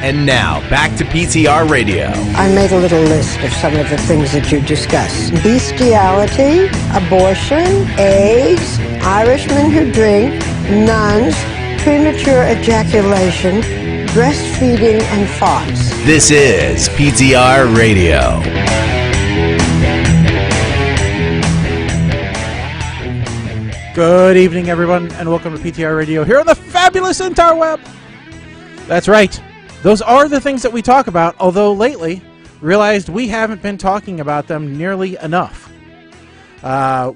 And now, back to PTR Radio. I made a little list of some of the things that you discuss. Bestiality, abortion, AIDS, Irishmen who drink, nuns, premature ejaculation, breastfeeding, and farts. This is PTR Radio. Good evening, everyone, and welcome to PTR Radio here on the fabulous interweb. That's right. Those are the things that we talk about, although lately realized we haven't been talking about them nearly enough,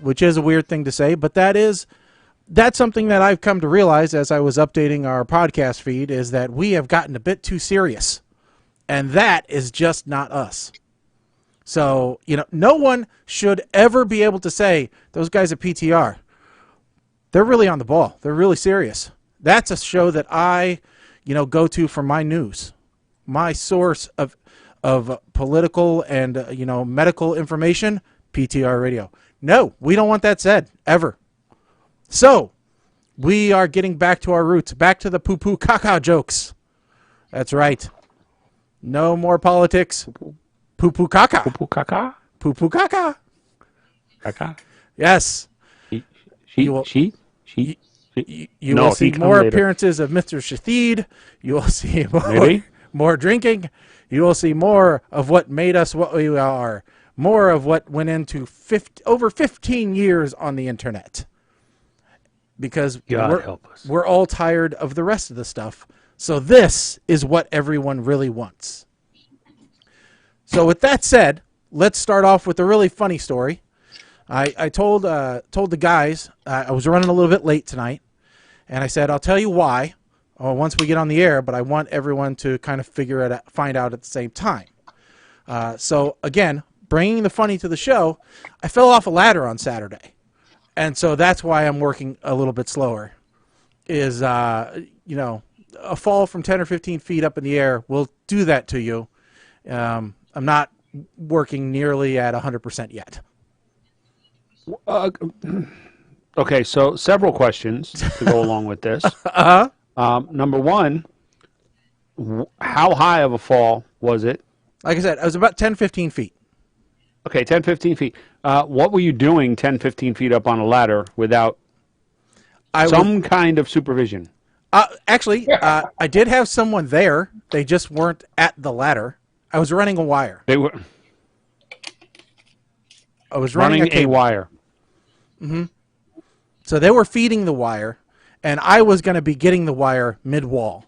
which is a weird thing to say, but that's something that I've come to realize as I was updating our podcast feed, is that we have gotten a bit too serious, and that is just not us. So, no one should ever be able to say, those guys at PTR, they're really on the ball. They're really serious. That's a show that I go to for my news, my source of political and, medical information, PTR Radio. No, we don't want that said, ever. So, we are getting back to our roots, back to the poo-poo caca jokes. That's right. No more politics. Poo-poo caca. Poo-poo caca? Poo-poo caca. Caca? Yes. You will see more appearances of Mr. Shathid. You will see more drinking. You will see more of what made us what we are. More of what went into over 15 years on the internet. Because we're all tired of the rest of the stuff. So this is what everyone really wants. So with that said, let's start off with a really funny story. I told the guys I was running a little bit late tonight, and I said I'll tell you why once we get on the air, but I want everyone to kind of find out at the same time. So again, bringing the funny to the show, I fell off a ladder on Saturday, and so that's why I'm working a little bit slower. Is a fall from 10 or 15 feet up in the air will do that to you. I'm not working nearly at 100% yet. Okay, so several questions to go along with this. Number one, how high of a fall was it? Like I said, it was about 10, 15 feet. Okay, 10, 15 feet. What were you doing 10, 15 feet up on a ladder without some kind of supervision? Actually, I did have someone there. They just weren't at the ladder. I was running a wire. I was running a wire. Mm-hmm. So they were feeding the wire, and I was going to be getting the wire mid-wall.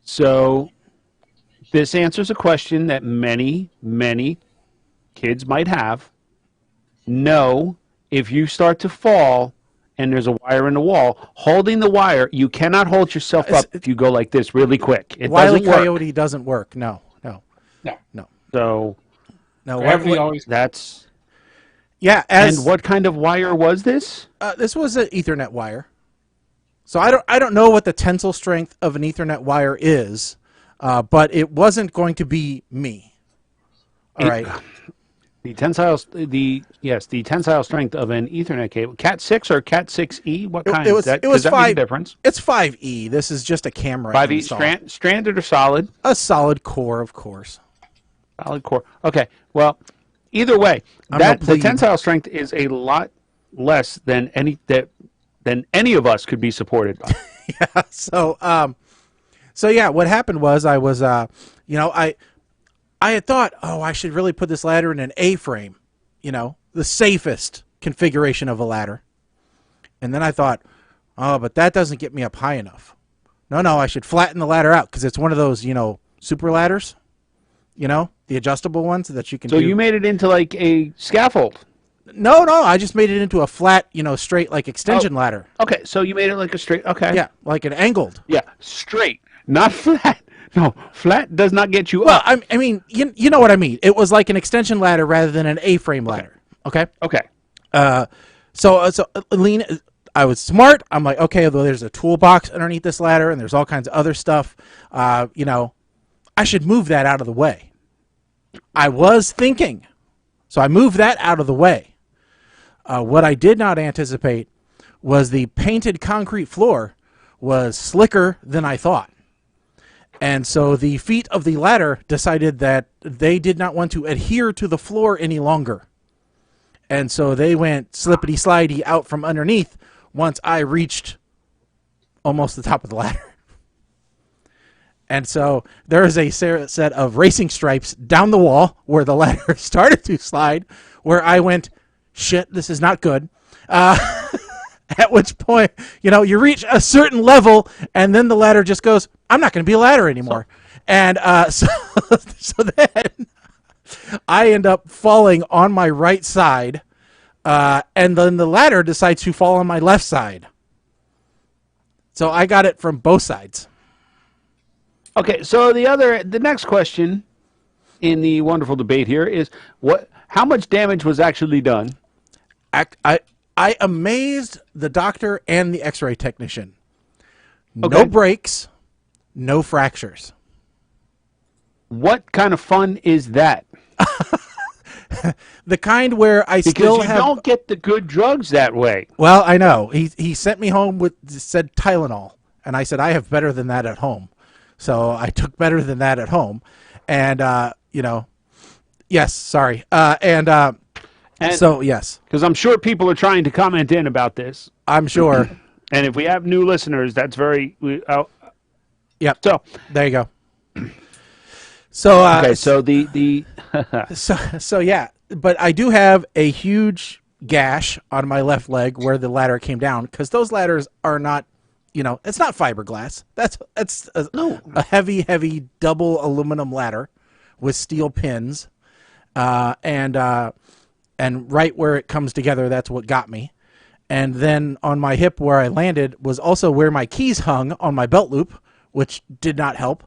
So this answers a question that many, many kids might have. No, if you start to fall and there's a wire in the wall, holding the wire, you cannot hold yourself up if you go like this really quick. It Wile E. doesn't work. Coyote doesn't work. No. So that's... Yeah, and what kind of wire was this? This was an Ethernet wire. So I don't know what the tensile strength of an Ethernet wire is, but it wasn't going to be me. All right. The tensile strength of an Ethernet cable, Cat 6 or Cat 6E. What kind? It was that 5. Make a difference? It's 5E. This is just a camera. 5E stranded or solid? A solid core, of course. Solid core. Okay. Well, either way, the tensile strength is a lot less than any of us could be supported by. Yeah. So yeah, what happened was I was I had thought, I should really put this ladder in an A-frame, the safest configuration of a ladder. And then I thought, but that doesn't get me up high enough. No, I should flatten the ladder out because it's one of those, super ladders, the adjustable ones that you can do. So you made it into like a scaffold? No, I just made it into a flat, straight like extension ladder. Okay, so you made it like a straight, okay. Yeah, like an angled. Yeah, straight, not flat. No, flat does not get you up. Well, I mean, you know what I mean. It was like an extension ladder rather than an A-frame ladder. Okay? Okay. So Lena, I was smart. I'm like, okay, well, there's a toolbox underneath this ladder, and there's all kinds of other stuff. I should move that out of the way. I was thinking. So I moved that out of the way. What I did not anticipate was the painted concrete floor was slicker than I thought. And so the feet of the ladder decided that they did not want to adhere to the floor any longer. And so they went slippity-slidey out from underneath once I reached almost the top of the ladder. And so there is a set of racing stripes down the wall where the ladder started to slide, where I went, shit, this is not good. At which point, you reach a certain level, and then the ladder just goes, I'm not going to be a ladder anymore. So then I end up falling on my right side, and then the ladder decides to fall on my left side. So I got it from both sides. Okay, so the next question in the wonderful debate here is how much damage was actually done? I amazed the doctor and the x-ray technician. Okay. No breaks, no fractures. What kind of fun is that? The kind where I still Because you don't get the good drugs that way. Well, I know. He sent me home said Tylenol, and I said I have better than that at home. So I took better than that at home, and yes, sorry, and so yes, because I'm sure people are trying to comment in about this. I'm sure. And if we have new listeners, that's very. Yep. So there you go. So okay, so the so yeah, but I do have a huge gash on my left leg where the ladder came down, because those ladders are not. It's not fiberglass. That's a heavy double aluminum ladder with steel pins, and right where it comes together, that's what got me. And then on my hip where I landed was also where my keys hung on my belt loop, which did not help.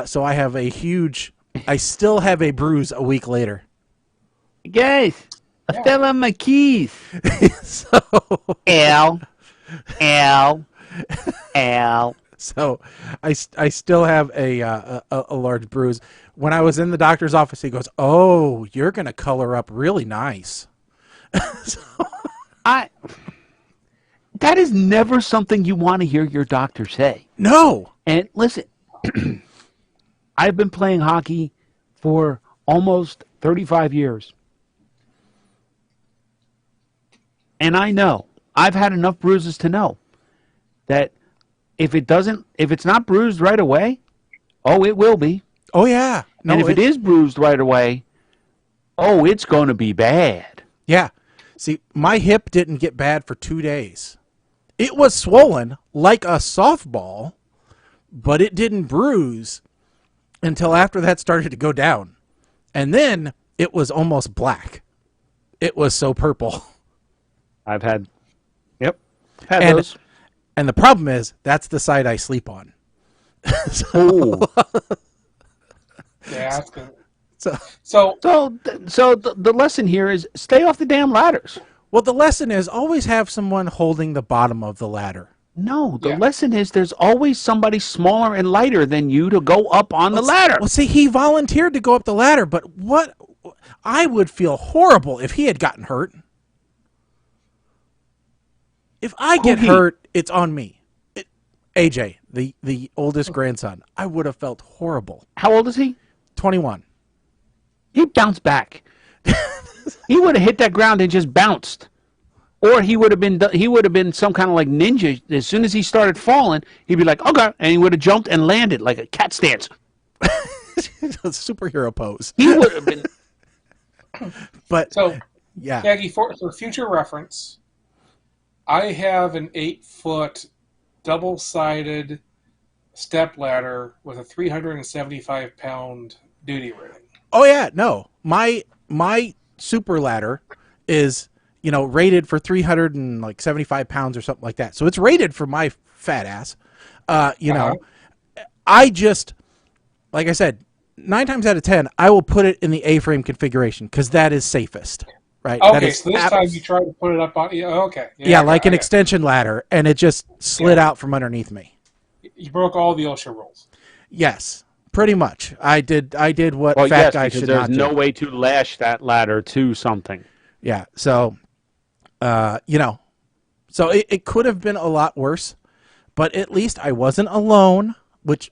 So I still have a bruise a week later. guys, I fell on my keys. So Al. So I still have a large bruise. When I was in the doctor's office, he goes, "Oh, you're going to color up really nice." That is never something you want to hear your doctor say. No. And listen, I've been playing hockey for almost 35 years. And I know, I've had enough bruises to know that if it's not bruised right away, it will be. Oh, yeah. No, and if it is bruised right away, it's going to be bad. Yeah. See, my hip didn't get bad for 2 days. It was swollen like a softball, but it didn't bruise until after that started to go down. And then it was almost black. It was so purple. I've had and, those. And the problem is, that's the side I sleep on. Oh. Yeah, that's good. So the lesson here is stay off the damn ladders. Well, the lesson is always have someone holding the bottom of the ladder. No, the lesson is there's always somebody smaller and lighter than you to go up on the ladder. Well, see, he volunteered to go up the ladder, but I would feel horrible if he had gotten hurt. If I get hurt, it's on me. AJ, the oldest grandson, I would have felt horrible. How old is he? 21. He bounced back. He would have hit that ground and just bounced. Or he would have been some kind of like ninja. As soon as he started falling, he'd be like, okay, and he would have jumped and landed like a cat stance. A superhero pose. He would have been. But So, yeah, Maggie, for future reference, I have an 8-foot double-sided step ladder with a 375-pound duty rating. Oh yeah, no. My super ladder is, rated for 375 pounds or something like that. So it's rated for my fat ass. I just, like I said, 9 times out of 10, I will put it in the A-frame configuration because that is safest. Right? Okay, so this time you tried to put it up on... Yeah, okay. Yeah, like an extension ladder, and it just slid out from underneath me. You broke all the OSHA rules. Yes, pretty much. I did what fat guys should not do. There's no way to lash that ladder to something. Yeah, so, so it could have been a lot worse, but at least I wasn't alone, which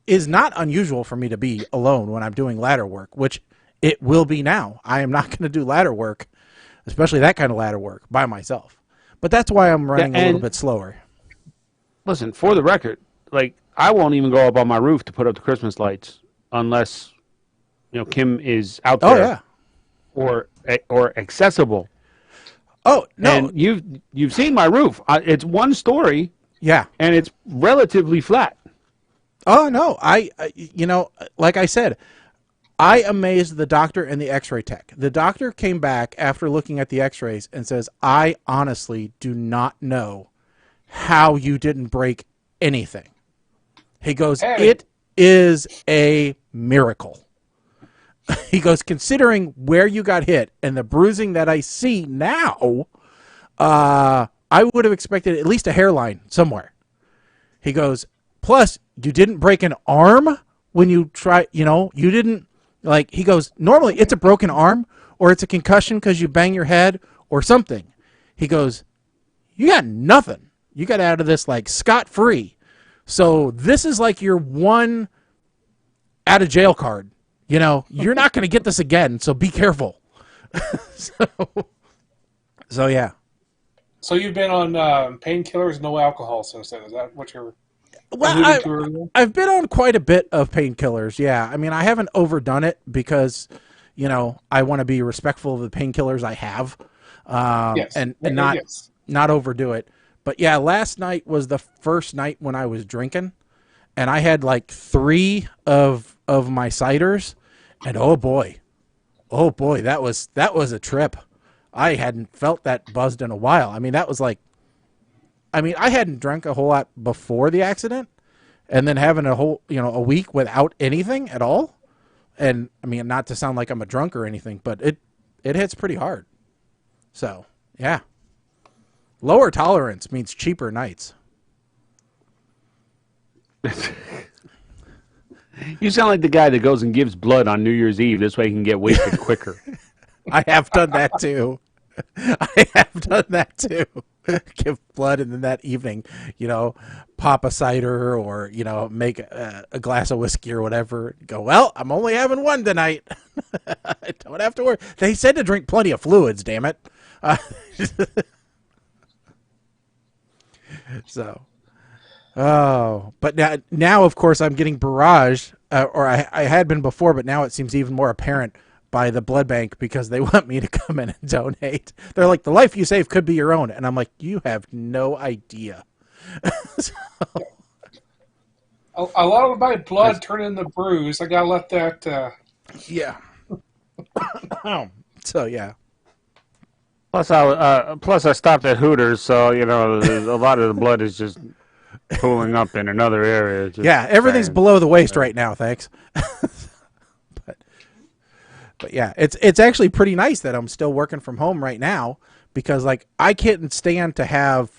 is not unusual for me to be alone when I'm doing ladder work, which it will be now. I am not going to do ladder work, especially that kind of ladder work, by myself. But that's why I'm running a little bit slower. Listen, for the record, like, I won't even go up on my roof to put up the Christmas lights unless, Kim is out there. Oh, yeah. Or accessible. Oh, no. And you've seen my roof. It's one story. Yeah. And it's relatively flat. Oh, no. Like I said, I amazed the doctor and the x-ray tech. The doctor came back after looking at the x-rays and says, I honestly do not know how you didn't break anything. He goes, It is a miracle. He goes, considering where you got hit and the bruising that I see now, I would have expected at least a hairline somewhere. He goes, plus, you didn't break an arm when you try, you didn't, he goes, normally it's a broken arm or it's a concussion because you bang your head or something. He goes, you got nothing. You got out of this scot-free. So this is your one out of jail card. You're not going to get this again, so be careful. so yeah. So you've been on painkillers, no alcohol since then. Is that what you're alluding to earlier? I've been on quite a bit of painkillers, yeah. I mean, I haven't overdone it because, I want to be respectful of the painkillers I have Yes. and Yes. not overdo it. But yeah, last night was the first night when I was drinking, and I had 3 of my ciders, and oh boy, that was a trip. I hadn't felt that buzzed in a while. I mean, that was I hadn't drank a whole lot before the accident, and then having a whole a week without anything at all, and I mean, not to sound like I'm a drunk or anything, but it hits pretty hard. So yeah. Lower tolerance means cheaper nights. You sound like the guy that goes and gives blood on New Year's Eve. This way he can get wasted quicker. I have done that too. Give blood and then that evening, pop a cider or, make a glass of whiskey or whatever. Go, well, I'm only having one tonight. I don't have to worry. They said to drink plenty of fluids, damn it. So, but now of course I'm getting barraged, or I had been before, but now it seems even more apparent by the blood bank because they want me to come in and donate. They're like, the life you save could be your own. And I'm like, you have no idea. So, a lot of my blood turned into bruise. I gotta let that. Yeah. So yeah. Plus, I stopped at Hooters, so a lot of the blood is just pooling up in another area. Yeah, everything's below the waist right now. Thanks. But yeah, it's actually pretty nice that I'm still working from home right now because I can't stand to have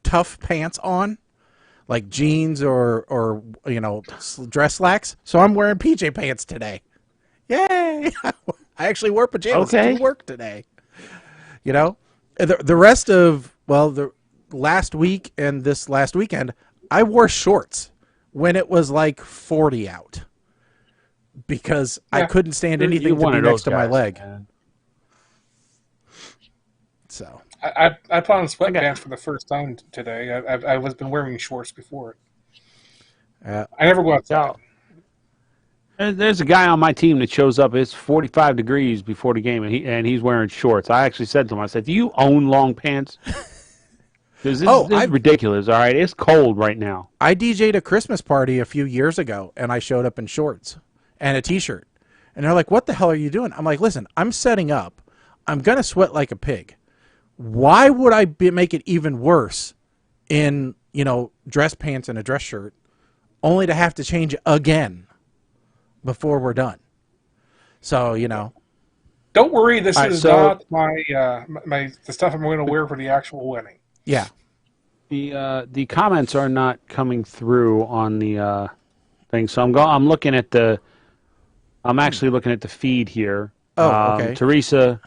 tough pants on, like jeans or dress slacks. So I'm wearing PJ pants today. Yay! I actually wore pajamas to work today. The rest of the last week and this last weekend, I wore shorts when it was 40 out because I couldn't stand anything to be next to my leg. Man. So I put on sweatpants for the first time today. I was been wearing shorts before. I never go outside. There's a guy on my team that shows up. It's 45 degrees before the game, and he's wearing shorts. I actually said to him, I said, do you own long pants? This is ridiculous, all right? It's cold right now. I DJ'd a Christmas party a few years ago, and I showed up in shorts and a T-shirt. And they're like, what the hell are you doing? I'm like, listen, I'm setting up. I'm going to sweat like a pig. Why would I make it even worse in, dress pants and a dress shirt only to have to change again before we're done? So, Don't worry, this is not the stuff I'm going to wear for the actual wedding. Yeah. The comments are not coming through on the thing, so I'm looking at I'm actually looking at the feed here. Oh, okay. Teresa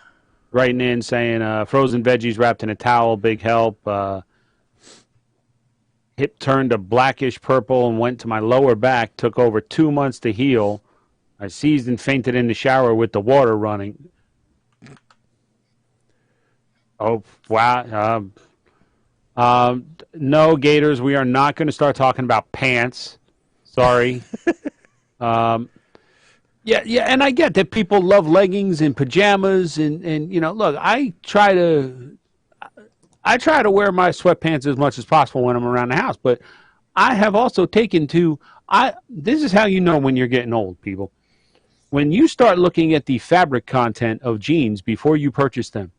writing in saying frozen veggies wrapped in a towel, big help. hip turned a blackish purple and went to my lower back. Took over 2 months to heal. I seized and fainted in the shower with the water running. Oh, wow. No, Gators, we are not going to start talking about pants. Sorry. Yeah, and I get that people love leggings and pajamas, and look, I try to wear my sweatpants as much as possible when I'm around the house, but I have also taken to this is how you know when you're getting old, people. When you start looking at the fabric content of jeans before you purchase them.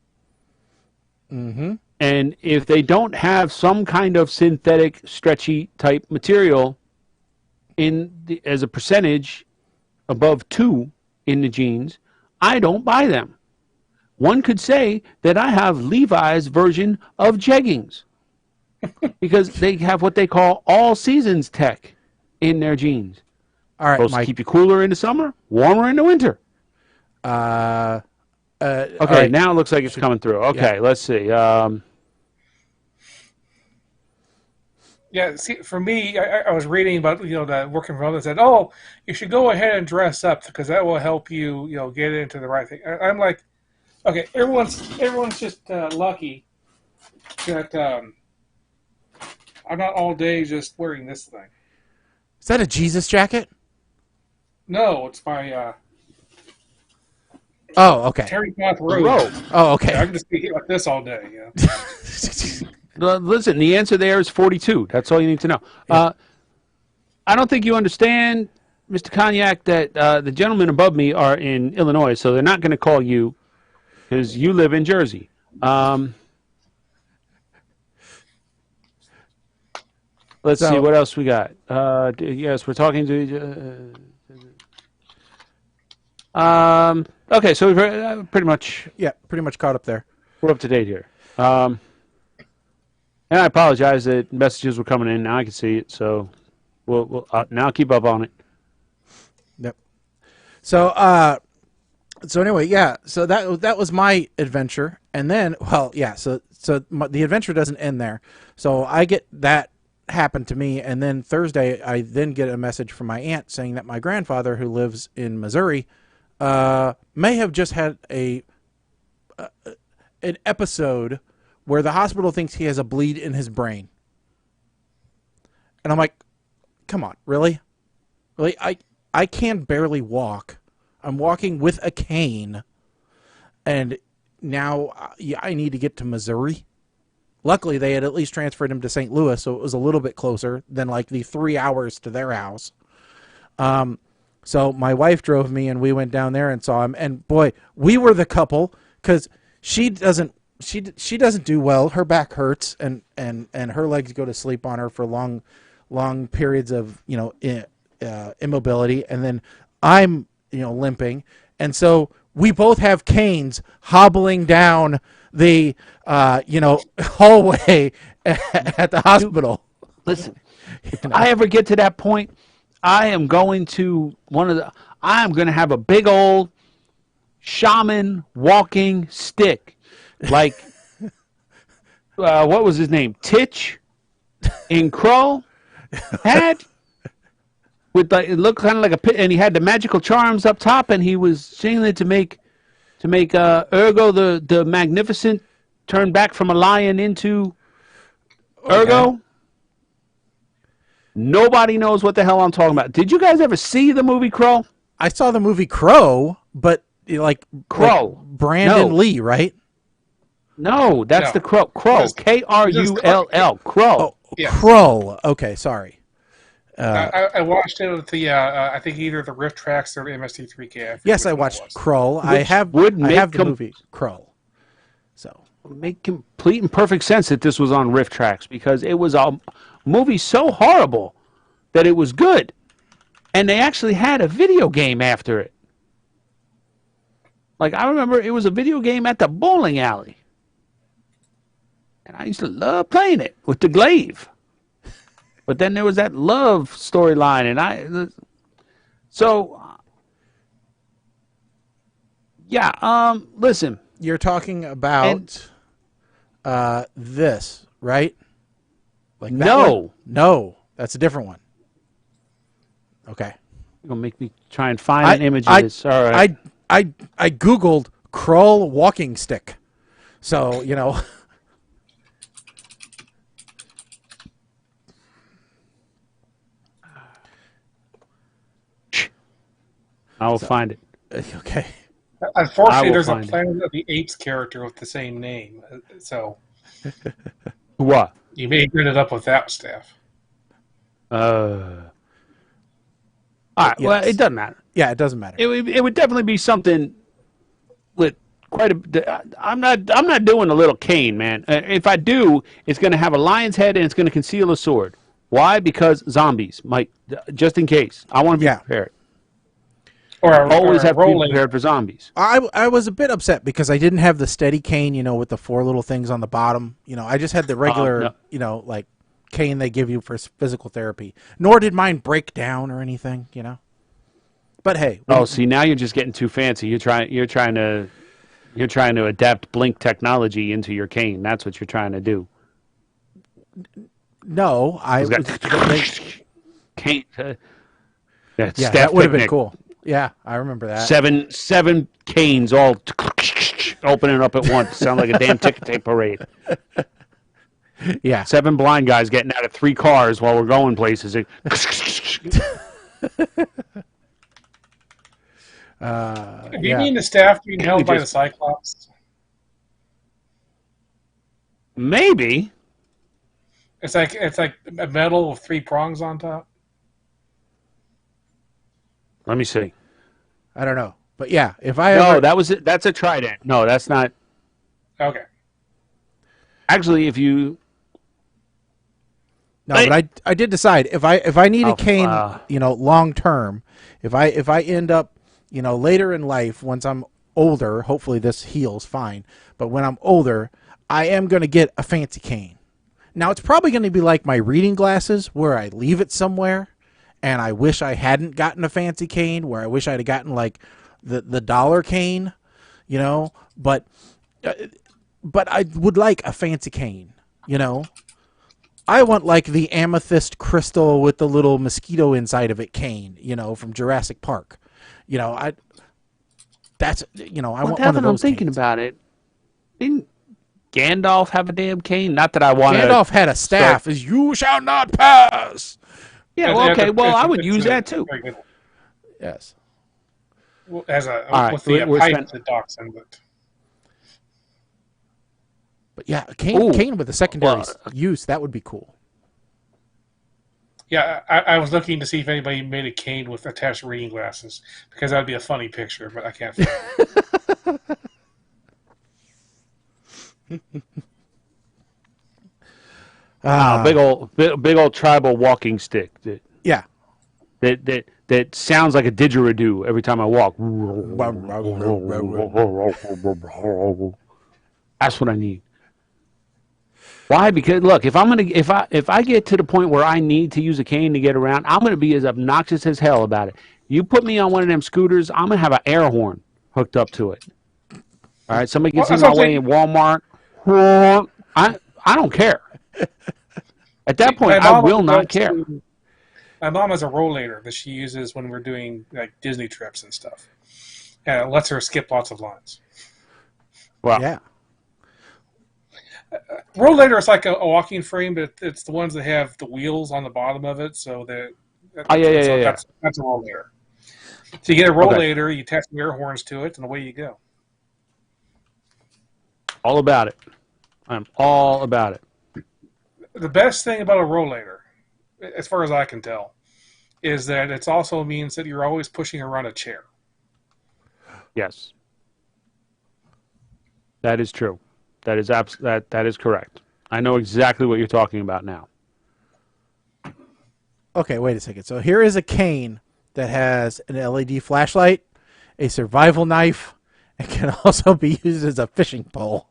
Mm-hmm. And if they don't have some kind of synthetic, stretchy type material as a percentage above 2 in the jeans, I don't buy them. One could say that I have Levi's version of jeggings because they have what they call all seasons tech in their jeans. All right, supposed Mike. to keep you cooler in the summer, warmer in the winter. Okay, right. Now it looks like it's coming through. Okay, let's see. Yeah, see, for me, I was reading about the working from home and said, "Oh, you should go ahead and dress up because that will help you, get into the right thing." I'm like, okay, everyone's just lucky that I'm not all day just wearing this thing. Is that a Jesus jacket? No, it's my Oh, okay. Terry Cloth robe. Oh, okay. Yeah, I can just be like this all day. Listen, the answer there is 42. That's all you need to know. Yeah. I don't think you understand, Mr. Cognac, that the gentlemen above me are in Illinois, so they're not going to call you because you live in Jersey. Let's see what else we got. Yes, we're talking to. Okay, so we're pretty much caught up there. We're up to date here. And I apologize that messages were coming in. Now I can see it, so we'll now keep up on it. Yep. So anyway, yeah. So that was my adventure, and then the adventure doesn't end there. So I get that happened to me, and then Thursday I then get a message from my aunt saying that my grandfather, who lives in Missouri, may have just had an episode where the hospital thinks he has a bleed in his brain. And I'm like, come on, really? Really? I can barely walk. I'm walking with a cane. And now I need to get to Missouri. Luckily, they had at least transferred him to St. Louis, so it was a little bit closer than like the 3 hours to their house. So my wife drove me, and we went down there and saw him. And boy, we were the couple, because she doesn't do well. Her back hurts, and her legs go to sleep on her for long periods of immobility. And then I'm limping, and so we both have canes hobbling down the hallway at the hospital. Listen, if I ever get to that point, I am going to I'm going to have a big old shaman walking stick, like what was his name? Titch in Crow had, with it looked kind of like a pit, and he had the magical charms up top, and he was singing it to make Ergo the Magnificent turn back from a lion into Ergo. Okay. Nobody knows what the hell I'm talking about. Did you guys ever see the movie Crow? I saw the movie Crow, but Crow. Like Brandon Lee, right? No, that's the Crow. Crow. K-R-U-L-L. Crow. Oh, yeah. Crow. Okay, sorry. I watched it with the I think either the Rift Tracks or MST3K. Yes, I watched Crow. I have the movie Crow. So make complete and perfect sense that this was on Rift Tracks, because it was a movie so horrible that it was good, and they actually had a video game after it. Like, I remember it was a video game at the bowling alley, and I used to love playing it with the glaive. But then there was that love storyline, and listen. You're talking about this, right? Like that No. one? No, that's a different one. Okay. You're going to make me try and find an image of this. All right. I Googled Krull walking stick. So, I will find it. Okay. Unfortunately, there's a find it. Planet of the Apes character with the same name, so What? you may get it up without staff. All right. Yes. Well, it doesn't matter. Yeah, it doesn't matter. It would definitely be something with quite a. I'm not doing a little cane, man. If I do, it's going to have a lion's head and it's going to conceal a sword. Why? Because zombies might. Just in case, I want to be prepared. Always have to be prepared for zombies. I was a bit upset because I didn't have the steady cane, with the 4 little things on the bottom. I just had the regular, like cane they give you for physical therapy. Nor did mine break down or anything, But hey. See, now you're just getting too fancy. You're trying to adapt Blink technology into your cane. That's what you're trying to do. No, cane. That would have been cool. Yeah, I remember that. 7 canes all opening up at once. Sound like a damn ticket tape parade. Yeah. 7 blind guys getting out of 3 cars while we're going places. Maybe the staff being held by the Cyclops. Maybe. It's like a metal with 3 prongs on top. Let me see. I don't know. But yeah, if I that's a trident. No, that's not. Okay. Actually, but I did decide if I need a cane, long term, if I end up, later in life once I'm older, hopefully this heals fine, but when I'm older, I am going to get a fancy cane. Now it's probably going to be like my reading glasses where I leave it somewhere. And I wish I hadn't gotten a fancy cane, where I wish I'd have gotten like the dollar cane, But I would like a fancy cane, I want like the amethyst crystal with the little mosquito inside of it cane, from Jurassic Park, I want one of those. I'm thinking about it. Didn't Gandalf have a damn cane? Not that I want. Gandalf had a staff. As you shall not pass. Yeah, well, okay. Well, I would use that too. Yes. Well, with the pipe that docks in it. But yeah, a cane with a secondary use, that would be cool. Yeah, I was looking to see if anybody made a cane with attached reading glasses, because that would be a funny picture, but I can't find it. Big old tribal walking stick. Yeah. That sounds like a didgeridoo every time I walk. That's what I need. Why? Because look, if I get to the point where I need to use a cane to get around, I'm gonna be as obnoxious as hell about it. You put me on one of them scooters, I'm gonna have an air horn hooked up to it. All right, somebody gets in my way in Walmart. I don't care. At that point, I will not care. My mom has a rollator that she uses when we're doing like Disney trips and stuff, and it lets her skip lots of lines. Wow. Yeah. Rollator is like a walking frame, but it's the ones that have the wheels on the bottom of it, so that. That's a rollator. So you get a rollator, you attach some air horns to it, and away you go. All about it. I'm all about it. The best thing about a rollator, as far as I can tell, is that it also means that you're always pushing around a chair. Yes. That is true. That is that is correct. I know exactly what you're talking about now. Okay, wait a second. So here is a cane that has an LED flashlight, a survival knife, and can also be used as a fishing pole.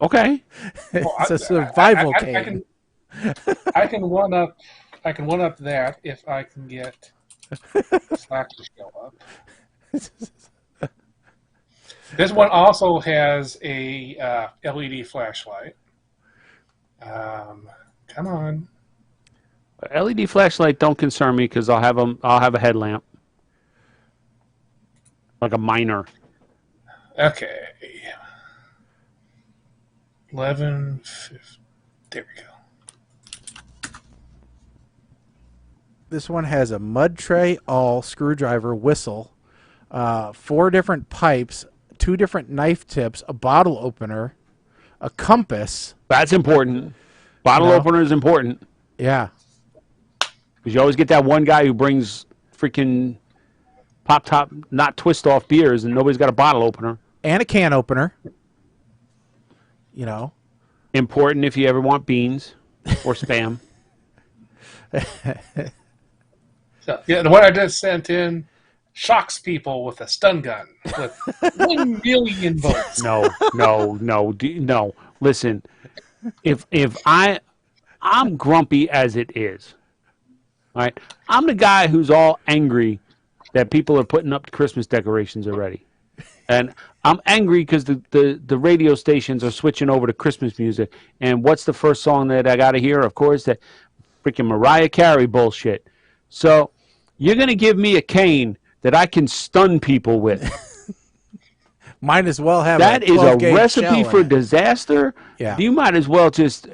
Okay. It's a survival cane. I can one up that if I can get Slack to show up. This one also has a LED flashlight. Come on. LED flashlight don't concern me because I'll have a headlamp, like a miner. Okay. 11, 15. There we go. This one has a mud tray, awl, screwdriver, whistle, 4 different pipes, 2 different knife tips, a bottle opener, a compass. That's important. Bottle opener is important. Yeah. Because you always get that one guy who brings freaking pop top, not twist off beers, and nobody's got a bottle opener. And a can opener. You know. Important if you ever want beans or spam. So, yeah, the one I just sent in shocks people with a stun gun with 1 million volts. No. Listen, if I'm grumpy as it is. All right, I'm the guy who's all angry that people are putting up Christmas decorations already, and I'm angry because the radio stations are switching over to Christmas music. And what's the first song that I got to hear? Of course, that freaking Mariah Carey bullshit. So you're gonna give me a cane that I can stun people with? Might as well have that is a recipe for it. disaster. Yeah, you might as well just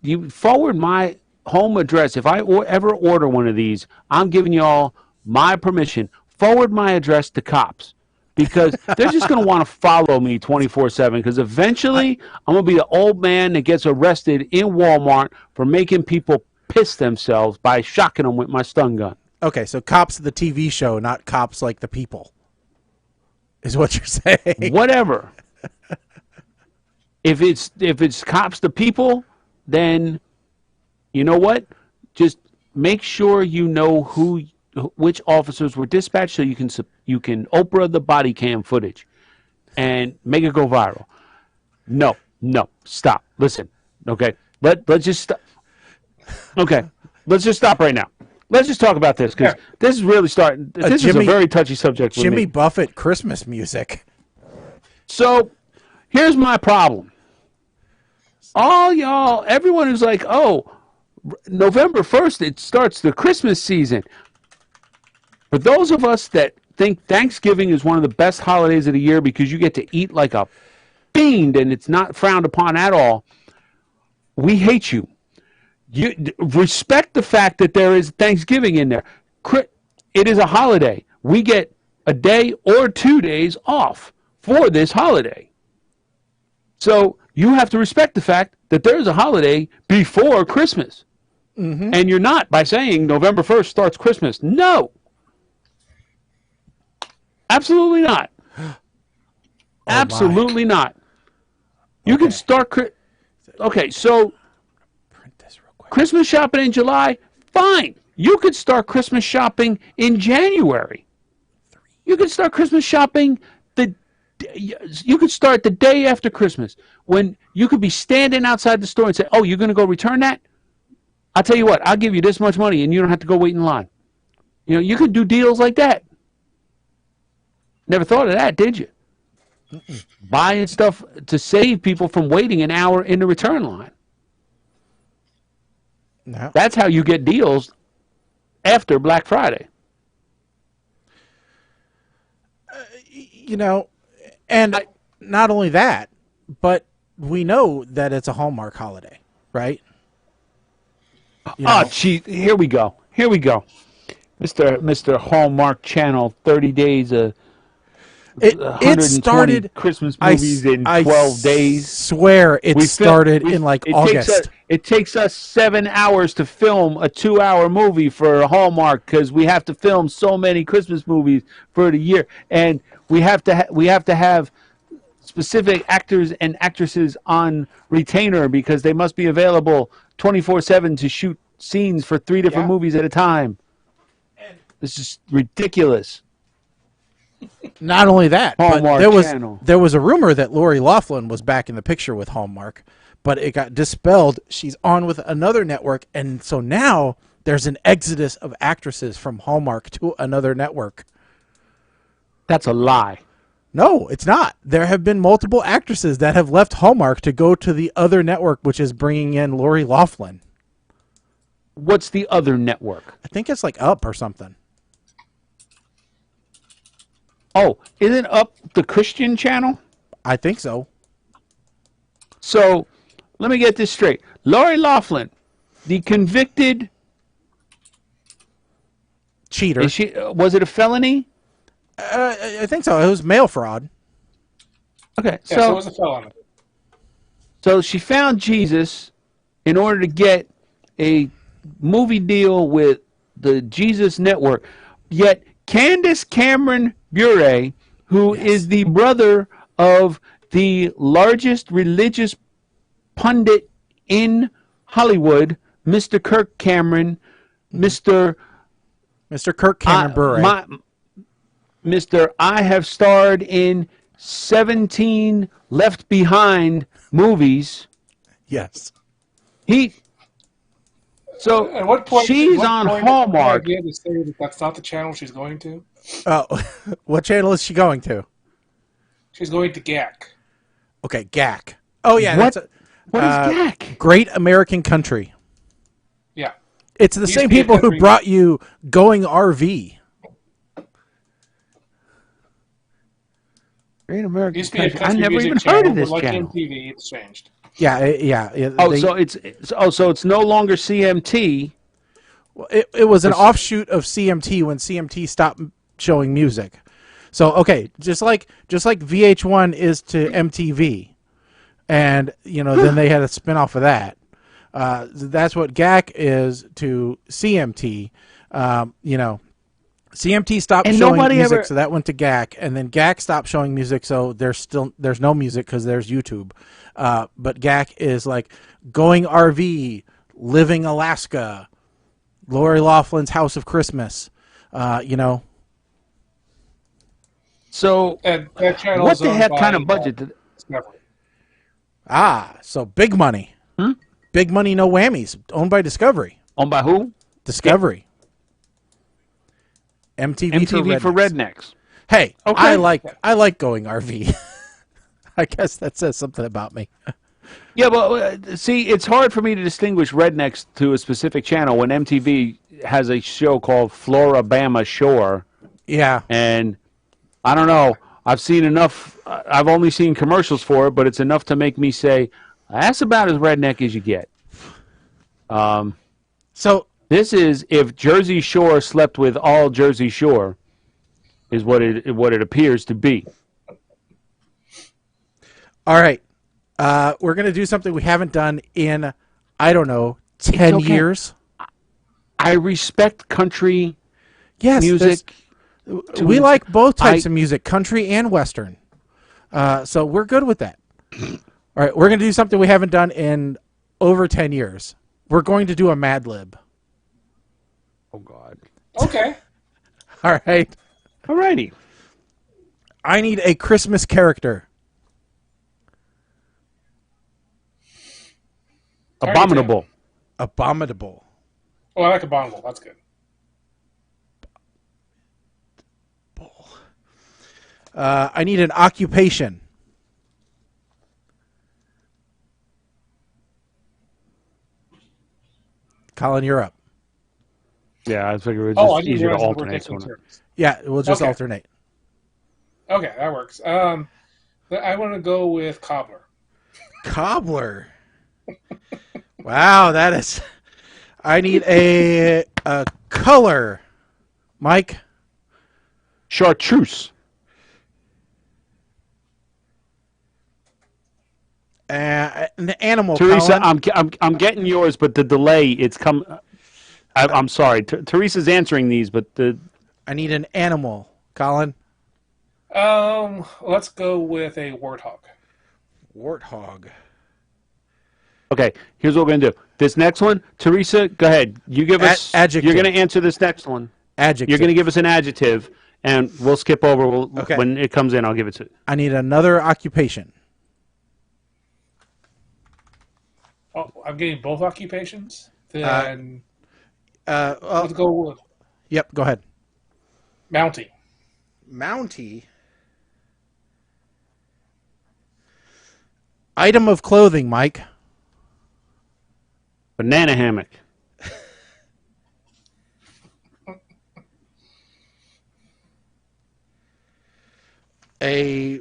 you forward my home address. If I ever order one of these, I'm giving y'all my permission. Forward my address to cops because they're just going to want to follow me 24/7 because eventually I'm going to be the old man that gets arrested in Walmart for making people piss themselves by shocking them with my stun gun. Okay, so Cops the TV show, not Cops like the people, is what you're saying. Whatever. If it's Cops the people, then you know what? Just make sure you know which officers were dispatched so you can Oprah the body cam footage and make it go viral. No, stop. Listen, okay? Let's just stop. Okay, let's just stop right now. Let's just talk about this because this is really starting. This is a very touchy subject with me. Jimmy Buffett Christmas music. So here's my problem. All y'all, everyone who's like, oh, November 1st, it starts the Christmas season. For those of us that think Thanksgiving is one of the best holidays of the year because you get to eat like a fiend and it's not frowned upon at all, we hate you. You respect the fact that there is Thanksgiving in there. It is a holiday. We get a day or 2 days off for this holiday. So you have to respect the fact that there is a holiday before Christmas. Mm-hmm. And you're not by saying November 1st starts Christmas. No. Absolutely not. Absolutely not. You can start... Okay, so... Christmas shopping in July, fine. You could start Christmas shopping in January. You could start Christmas shopping you could start the day after Christmas when you could be standing outside the store and say, oh, you're going to go return that? I'll tell you what, I'll give you this much money and you don't have to go wait in line. You know, you could do deals like that. Never thought of that, did you? Buying stuff to save people from waiting an hour in the return line. No. That's how you get deals after Black Friday. You know, and not only that, but we know that it's a Hallmark holiday, right? Gee, here we go. Mr. Hallmark Channel, 30 days of it started Christmas movies in 12 days. Swear it started in like August. It takes us 7 hours to film a 2-hour movie for Hallmark because we have to film so many Christmas movies for the year, and we have to have specific actors and actresses on retainer because they must be available 24/7 to shoot scenes for 3 different movies at a time. This is ridiculous. Not only that, Hallmark but there was a rumor that Laurie Laughlin was back in the picture with Hallmark, but it got dispelled. She's on with another network, and so now there's an exodus of actresses from Hallmark to another network. That's a lie. No, it's not. There have been multiple actresses that have left Hallmark to go to the other network, which is bringing in Laurie Laughlin. What's the other network? I think it's like Up or something. Oh, isn't Up the Christian channel? I think so. So, let me get this straight. Laurie Laughlin, the convicted Cheater. Was it a felony? I think so. It was mail fraud. Okay, Yeah, so it was a felony. So she found Jesus in order to get a movie deal with the Jesus Network. Yet Candace Cameron Bure, who is the brother of the largest religious pundit in Hollywood, Mr. Kirk Cameron, Mr. Kirk Cameron Bure. Mr. I have starred in 17 Left Behind movies. Yes. So at what point, she's on Hallmark. To say that that's not the channel she's going to. Oh, what channel is she going to? She's going to GAC. Okay, GAC. Oh yeah, what is GAC? Great American Country. Yeah. It's the same people who brought you Going RV. Great American Country. I never even heard of this like channel. MTV, it's changed. Yeah. So it's no longer CMT. It was an offshoot of CMT when CMT stopped showing music. So okay, just like VH1 is to MTV, and then they had a spin-off of that. That's what GAC is to CMT. CMT stopped showing music, so that went to GAC, and then GAC stopped showing music, so there's no music because there's YouTube. But GAC is like Going RV, Living Alaska, Laurie Laughlin's House of Christmas. So and that what the heck kind of budget did? So big money. Big money, no whammies. Owned by Discovery. Owned by who? Discovery. MTV for rednecks. Hey, okay. I like Going RV. I guess that says something about me. Yeah, but see, it's hard for me to distinguish rednecks to a specific channel when MTV has a show called Floribama Shore. Yeah. And I don't know. I've seen enough. I've only seen commercials for it, but it's enough to make me say, that's about as redneck as you get. So this is if Jersey Shore slept with all Jersey Shore, is what it appears to be. All right. We're going to do something we haven't done in, I don't know, 10 years. I respect country music. We like both types of music, country and Western. So we're good with that. All right. We're going to do something we haven't done in over 10 years. We're going to do a Mad Lib. Oh, God. Okay. All right. All righty. I need a Christmas character. Abominable. Abominable. Oh, I like Abominable. That's good. I need an occupation. Colin, you're up. Yeah, I figure it's just easier to alternate. Yeah, we'll just alternate. Okay, that works. I want to go with Cobbler. Cobbler. Wow, that is... I need a color. Mike? Chartreuse. An animal. Teresa, Colin. I'm getting yours, but the delay, it's come... I'm sorry. Teresa's answering these, but I need an animal. Colin? Let's go with a warthog. Warthog. Okay, here's what we're going to do. This next one, Teresa, go ahead. You give us... Adjective. You're going to answer this next one. Adjective. You're going to give us an adjective, and we'll skip over. Okay. When it comes in, I'll give it to you. I need another occupation. Oh, I'm getting both occupations? Then let's go with... Yep, go ahead. Mountie. Mountie? Item of clothing, Mike. Banana hammock. A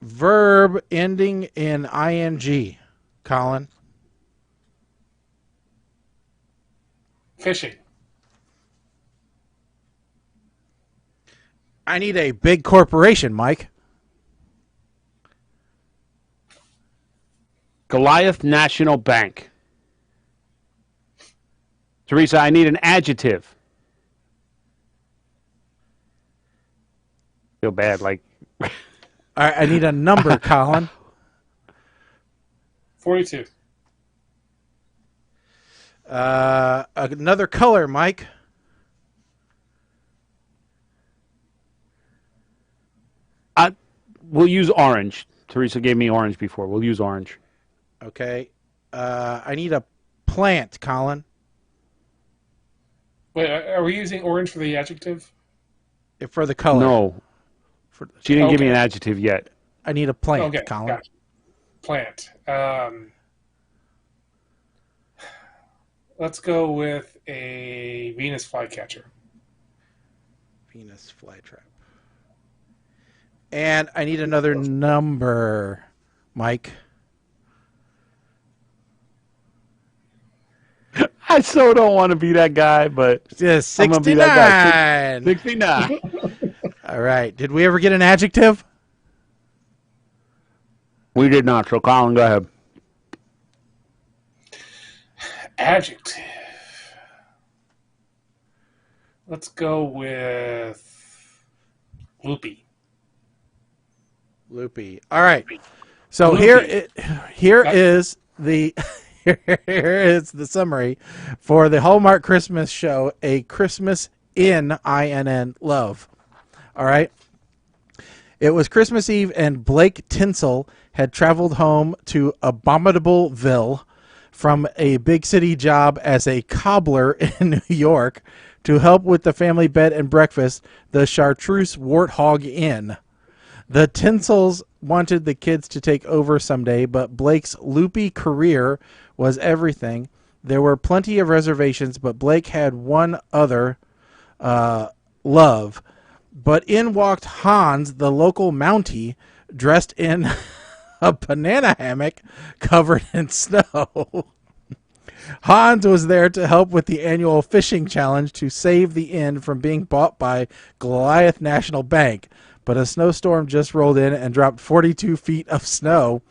verb ending in ing, Colin. Fishing. I need a big corporation, Mike. Goliath National Bank. Teresa, I need an adjective. Feel bad, like. I need a number, Colin. 42. Another color, Mike. We'll use orange. Teresa gave me orange before. We'll use orange. Okay. I need a plant, Colin. Wait, are we using orange for the adjective? For the color. No. She didn't give me an adjective yet. I need a plant, Okay, Colin. gotcha. Plant. Let's go with a Venus flycatcher. Venus flytrap. And I need another number, Mike. I so don't want to be that guy, but Yeah, I'm gonna be that 69. 69. All right. Did we ever get an adjective? We did not, so Colin, go ahead. Adjective. Let's go with loopy. Loopy. All right. So Loopy. here is the summary for the Hallmark Christmas show, A Christmas in INN Love. All right. It was Christmas Eve, and Blake Tinsel had traveled home to Abominableville from a big city job as a cobbler in New York to help with the family bed and breakfast, the Chartreuse Warthog Inn. The Tinsels wanted the kids to take over someday, but Blake's loopy career was everything. There were plenty of reservations, but Blake had one other love. But in walked Hans, the local Mountie, dressed in a banana hammock covered in snow. Hans was there to help with the annual fishing challenge to save the inn from being bought by Goliath National Bank. But a snowstorm just rolled in and dropped 42 feet of snow.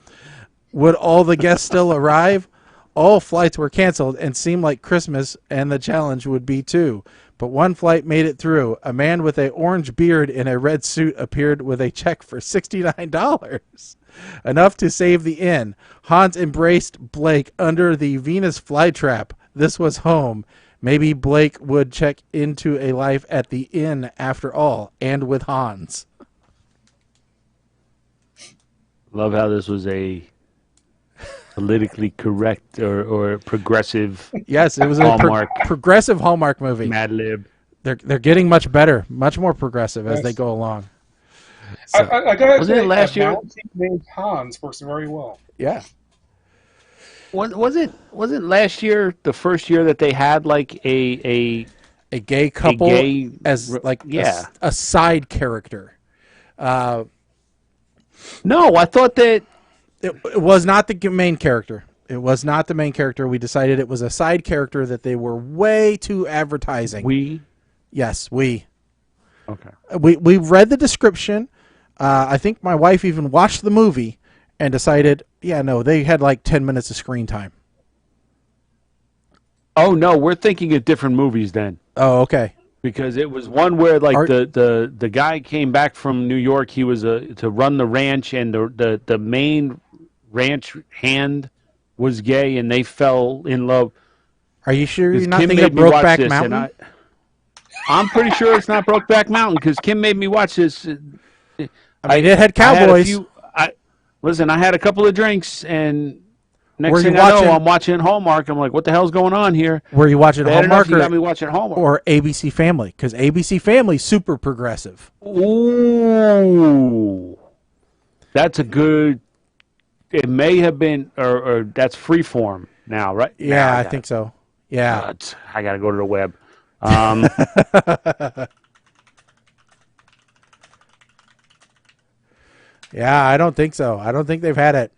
Would all the guests still arrive? All flights were canceled and seemed like Christmas and the challenge would be too. But one flight made it through. A man with an orange beard in a red suit appeared with a check for $69. Enough to save the inn. Hans embraced Blake under the Venus flytrap. This was home. Maybe Blake would check into a life at the inn after all, and with Hans. Love how this was a politically correct or progressive. Yes, it was Hallmark. a progressive Hallmark movie. Mad Lib. They're getting much better, much more progressive as they go along. So, I gotta Wasn't it say, last a year? Mountie named Hans works very well. yeah. Wasn't last year the first year that they had like a gay couple gay- as like yeah. a side character. No, I thought that It was not the main character. It was not the main character. We decided it was a side character that they were way too advertising. Yes, we. Okay. We read the description. I think my wife even watched the movie and decided, yeah, no, they had like 10 minutes of screen time. Oh no, we're thinking of different movies then. Oh, okay. Because it was one where like the guy came back from New York. He was to run the ranch, and the main ranch hand was gay, and they fell in love. Are you sure you're not Kim thinking of made me watch Brokeback this, Mountain? and I'm pretty sure it's not Brokeback Mountain because Kim made me watch this. I mean, it had cowboys. Listen, I had a couple of drinks, and next Were you thing I watching- know, I'm watching Hallmark. I'm like, what the hell's going on here? Were you watching Bad enough Hallmark you got me watching Hallmark. or ABC Family? Because ABC Family's super progressive. Ooh, that's a good It may have been, or that's Freeform now, right? Yeah, I think so. Yeah. I got to go to the web. Yeah, I don't think so. I don't think they've had it.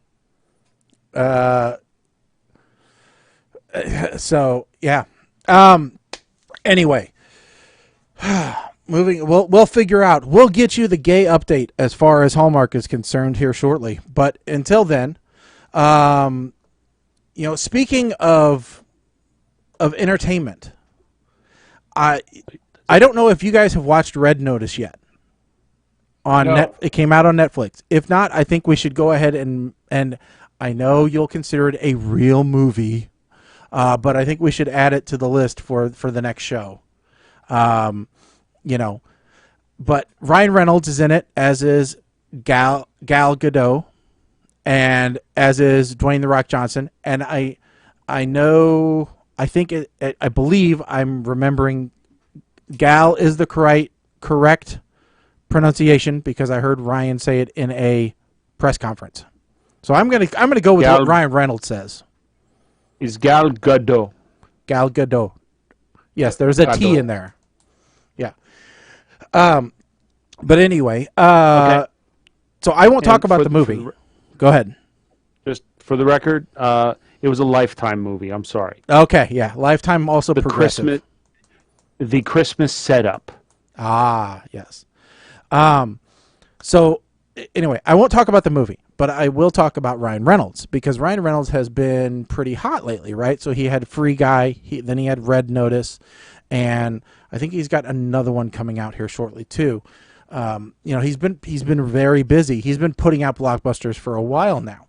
So yeah. Anyway, moving. We'll figure out. We'll get you the gay update as far as Hallmark is concerned here shortly. But until then, speaking of entertainment, I don't know if you guys have watched Red Notice yet. It came out on Netflix. If not, I think we should go ahead and I know you'll consider it a real movie, but I think we should add it to the list for the next show. But Ryan Reynolds is in it, as is Gal Gadot, and as is Dwayne The Rock Johnson. And I believe I'm remembering Gal is the correct pronunciation because I heard Ryan say it in a press conference. So I'm gonna go with what Ryan Reynolds says. Is Gal Gadot. Gal Gadot. Yes, there's a T in there. Yeah. But anyway, okay. So I won't talk about the movie. Go ahead. Just for the record, it was a Lifetime movie. I'm sorry. Okay, yeah. Lifetime also progressive. The Christmas setup. Ah, yes. So anyway, I won't talk about the movie, but I will talk about Ryan Reynolds because Ryan Reynolds has been pretty hot lately, right? So he had Free Guy, then he had Red Notice, and I think he's got another one coming out here shortly too. He's been very busy. He's been putting out blockbusters for a while now.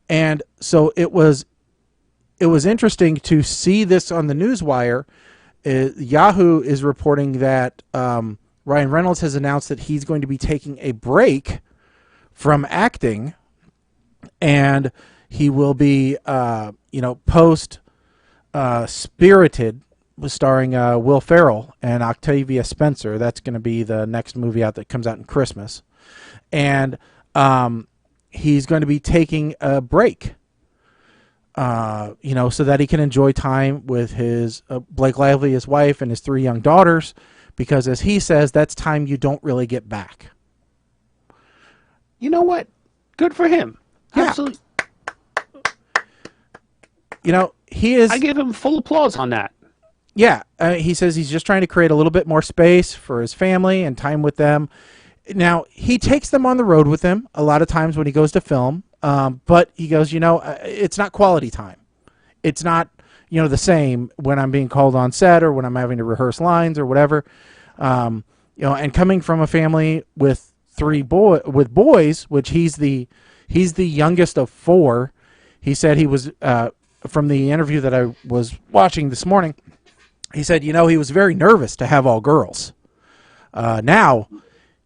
And so it was interesting to see this on the newswire. Yahoo is reporting that Ryan Reynolds has announced that he's going to be taking a break from acting, and he will be, post Spirited, starring Will Ferrell and Octavia Spencer. That's going to be the next movie out that comes out in Christmas, and he's going to be taking a break. So that he can enjoy time with his Blake Lively, his wife, and his 3 young daughters, because as he says, that's time you don't really get back. You know what? Good for him. Yeah. Absolutely. He is. I give him full applause on that. Yeah, he says he's just trying to create a little bit more space for his family and time with them. Now, he takes them on the road with him a lot of times when he goes to film. But he goes, it's not quality time. It's not, the same when I'm being called on set or when I'm having to rehearse lines or whatever. And coming from a family with 3 boys, which he's the youngest of 4. He said he was, from the interview that I was watching this morning, he said, he was very nervous to have all girls. Now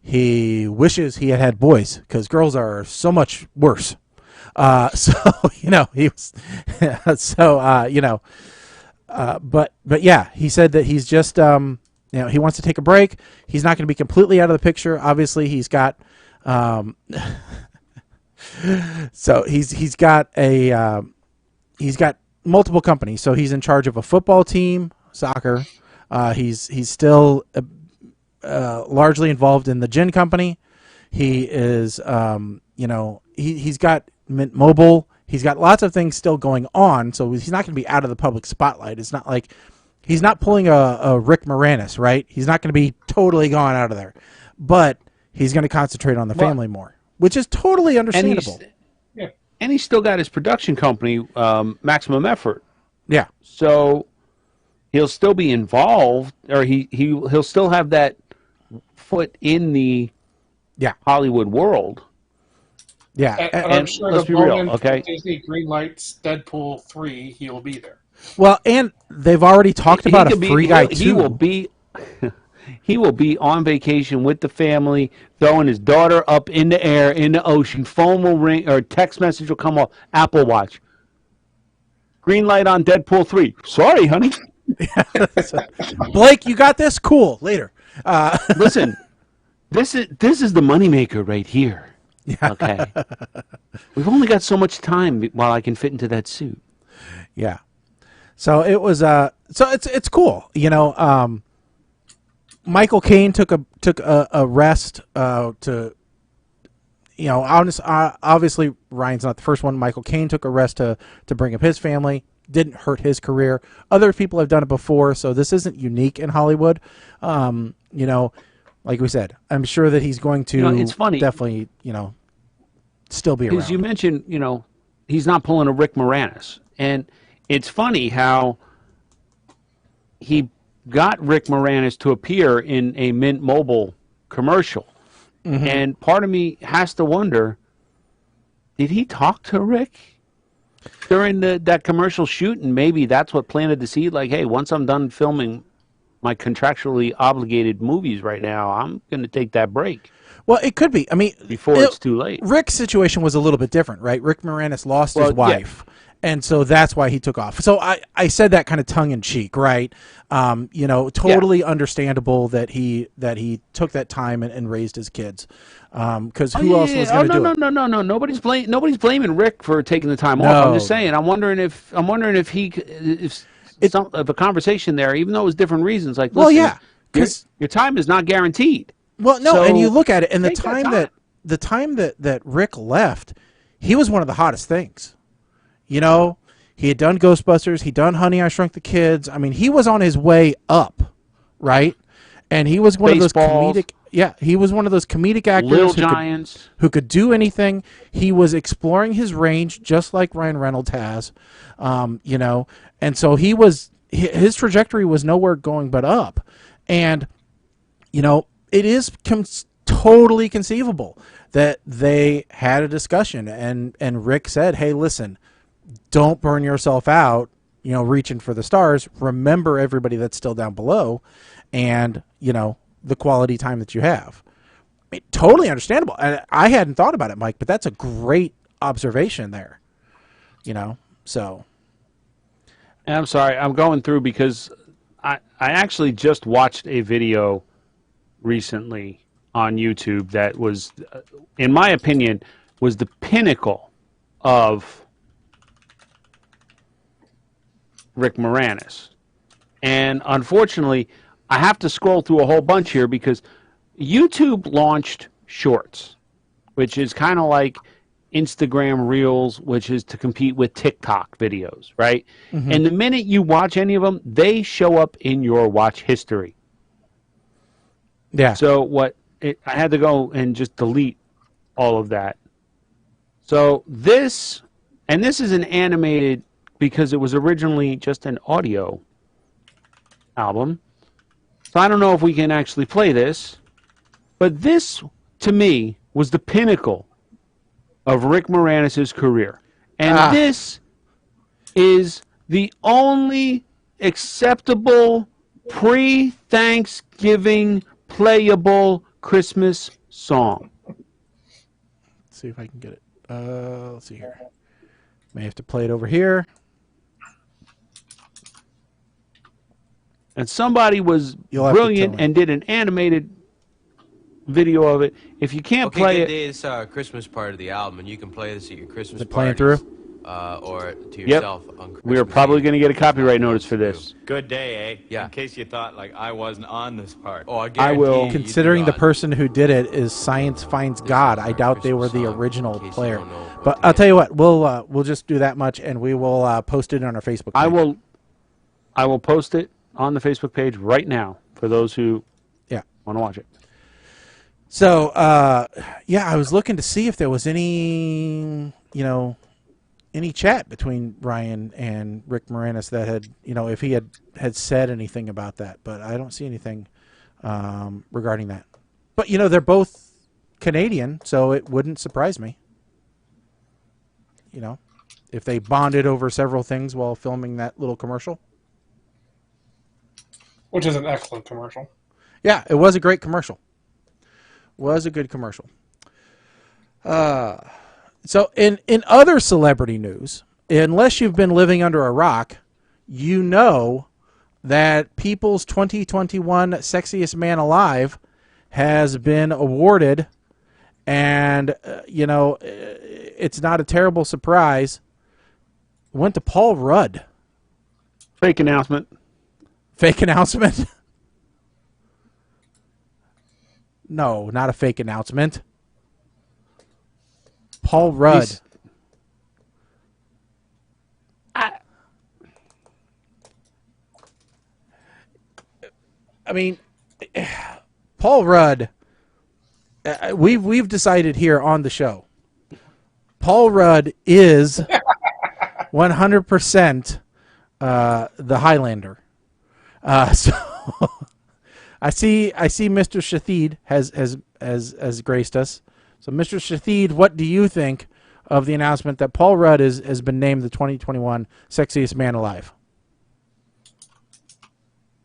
he wishes he had boys because girls are so much worse. He was, but yeah, he said that he's just, he wants to take a break. He's not going to be completely out of the picture. Obviously he's got, so he's got multiple companies. So he's in charge of a football team, soccer. He's still, largely involved in the gin company. He is, he's got Mint Mobile. He's got lots of things still going on, so he's not going to be out of the public spotlight. It's not like he's not pulling a Rick Moranis, right? He's not going to be totally gone out of there, but he's going to concentrate on the family more, which is totally understandable. And he's still got his production company, Maximum Effort. Yeah. So he'll still be involved, or he'll still have that foot in the Hollywood world. Yeah, and I'm sure let's be real, okay? Disney greenlights Deadpool 3, he'll be there. Well, and they've already talked about a Free Guy 2. He will be on vacation with the family, throwing his daughter up in the air, in the ocean. Phone will ring, or text message will come off. Apple Watch. Green light on Deadpool 3. Sorry, honey. Blake, you got this? Cool. Later. Listen, this is the moneymaker right here. Okay. We've only got so much time while I can fit into that suit. Yeah. So it was so it's cool. Michael Caine took a rest to obviously Ryan's not the first one. Michael Caine took a rest to bring up his family. Didn't hurt his career. Other people have done it before, so this isn't unique in Hollywood. Like we said, I'm sure that he's going to it's funny. definitely, still be around. Because you mentioned, he's not pulling a Rick Moranis. And it's funny how he got Rick Moranis to appear in a Mint Mobile commercial. Mm-hmm. And part of me has to wonder, did he talk to Rick during that commercial shoot? And maybe that's what planted the seed, like, hey, once I'm done filming my contractually obligated movies right now, I'm going to take that break. Well, it could be. I mean, before it's too late. Rick's situation was a little bit different, right? Rick Moranis lost his wife, and so that's why he took off. So I said that kind of tongue in cheek, right? Totally understandable that he took that time and raised his kids. Because who else was going to do it? No. Nobody's blaming Rick for taking the time off. I'm just saying. I'm wondering if a conversation there, even though it was different reasons. Like, listen, because your time is not guaranteed. Well, no, and you look at it, and the time that Rick left, he was one of the hottest things. He had done Ghostbusters, he'd done Honey, I Shrunk the Kids. I mean, he was on his way up, right? And he was one of those comedic. Yeah, he was one of those comedic actors who could do anything. He was exploring his range, just like Ryan Reynolds has. And so his trajectory was nowhere going but up. And, it is totally conceivable that they had a discussion and Rick said, hey, listen, don't burn yourself out, reaching for the stars. Remember everybody that's still down below and, the quality time that you have. I mean, totally understandable. And I hadn't thought about it, Mike, but that's a great observation there, so. And I'm sorry, I'm going through because I actually just watched a video recently on YouTube that was, in my opinion, was the pinnacle of Rick Moranis. And unfortunately, I have to scroll through a whole bunch here because YouTube launched Shorts, which is kind of like Instagram Reels, which is to compete with TikTok videos, right? Mm-hmm. And the minute you watch any of them, they show up in your watch history. Yeah. So I had to go and just delete all of that. So this is an animated because it was originally just an audio album. So I don't know if we can actually play this, but this, to me, was the pinnacle of Rick Moranis' career. And this is the only acceptable pre-Thanksgiving playable Christmas song. Let's see if I can get it. Let's see here. May have to play it over here. And somebody was brilliant and did an animated video of it. If you can't play it, it's our Christmas part of the album, and you can play this at your Christmas party. Playing through? Or to yourself on Christmas we are probably going to get a copyright notice for this. Good day, eh? Yeah. In case you thought like I wasn't on this part. Oh, I will. Considering the person who did it is Science Finds God, I doubt they were the original player. But I'll tell you what, we'll just do that much, and we will post it on our Facebook page. I will post it on the Facebook page right now for those who want to watch it. So, I was looking to see if there was any chat between Ryan and Rick Moranis that had, if he had said anything about that. But I don't see anything regarding that. But, they're both Canadian, so it wouldn't surprise me. If they bonded over several things while filming that little commercial. Which is an excellent commercial. Yeah, it was a great commercial. Was a good commercial. So in other celebrity news, unless you've been living under a rock, you know that People's 2021 Sexiest Man Alive has been awarded And, it's not a terrible surprise. Went to Paul Rudd. Fake announcement. Fake announcement? No, not a fake announcement. Paul Rudd. I mean, Paul Rudd. We've decided here on the show. Paul Rudd is 100% the Highlander. So I see Mr. Shathid has graced us. So Mr. Shathid, what do you think of the announcement that Paul Rudd has been named the 2021 Sexiest Man Alive?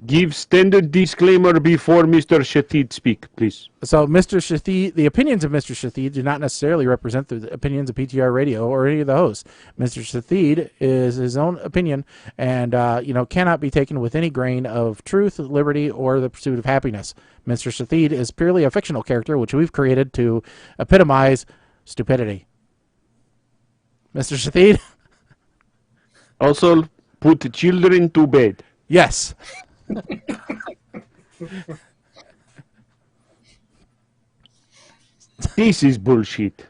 Give standard disclaimer before Mr. Shathid speak, please. So Mr. Shathid, the opinions of Mr. Shathid do not necessarily represent the opinions of PTR Radio or any of the hosts. Mr. Shathid is his own opinion and, cannot be taken with any grain of truth, liberty, or the pursuit of happiness. Mr. Shathid is purely a fictional character which we've created to epitomize stupidity. Mr. Shathid? Also, put children to bed. Yes. This is bullshit.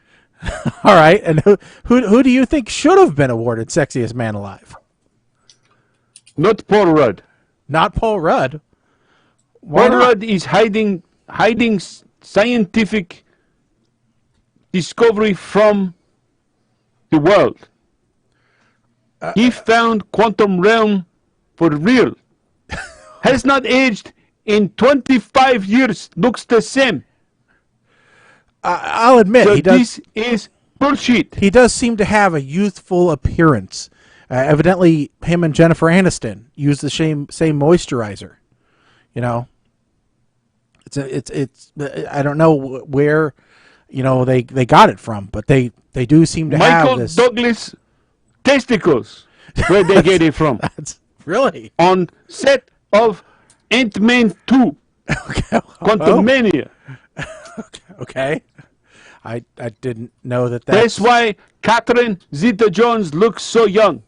All right, and who do you think should have been awarded Sexiest Man Alive? Not Paul Rudd. Not Paul Rudd. Why Paul not? Rudd is hiding scientific discovery from the world. He found quantum realm for real. Has not aged in 25 years. Looks the same. I'll admit, So he does. this is bullshit. He does seem to have a youthful appearance. Evidently, him and Jennifer Aniston use the same moisturizer. It's. I don't know where, they got it from, but they do seem to have Michael this. Douglas testicles. Where they get it from? That's really On set of Ant-Man 2. okay. Quantumania. Okay. I didn't know that. That's why Catherine Zeta-Jones looks so young.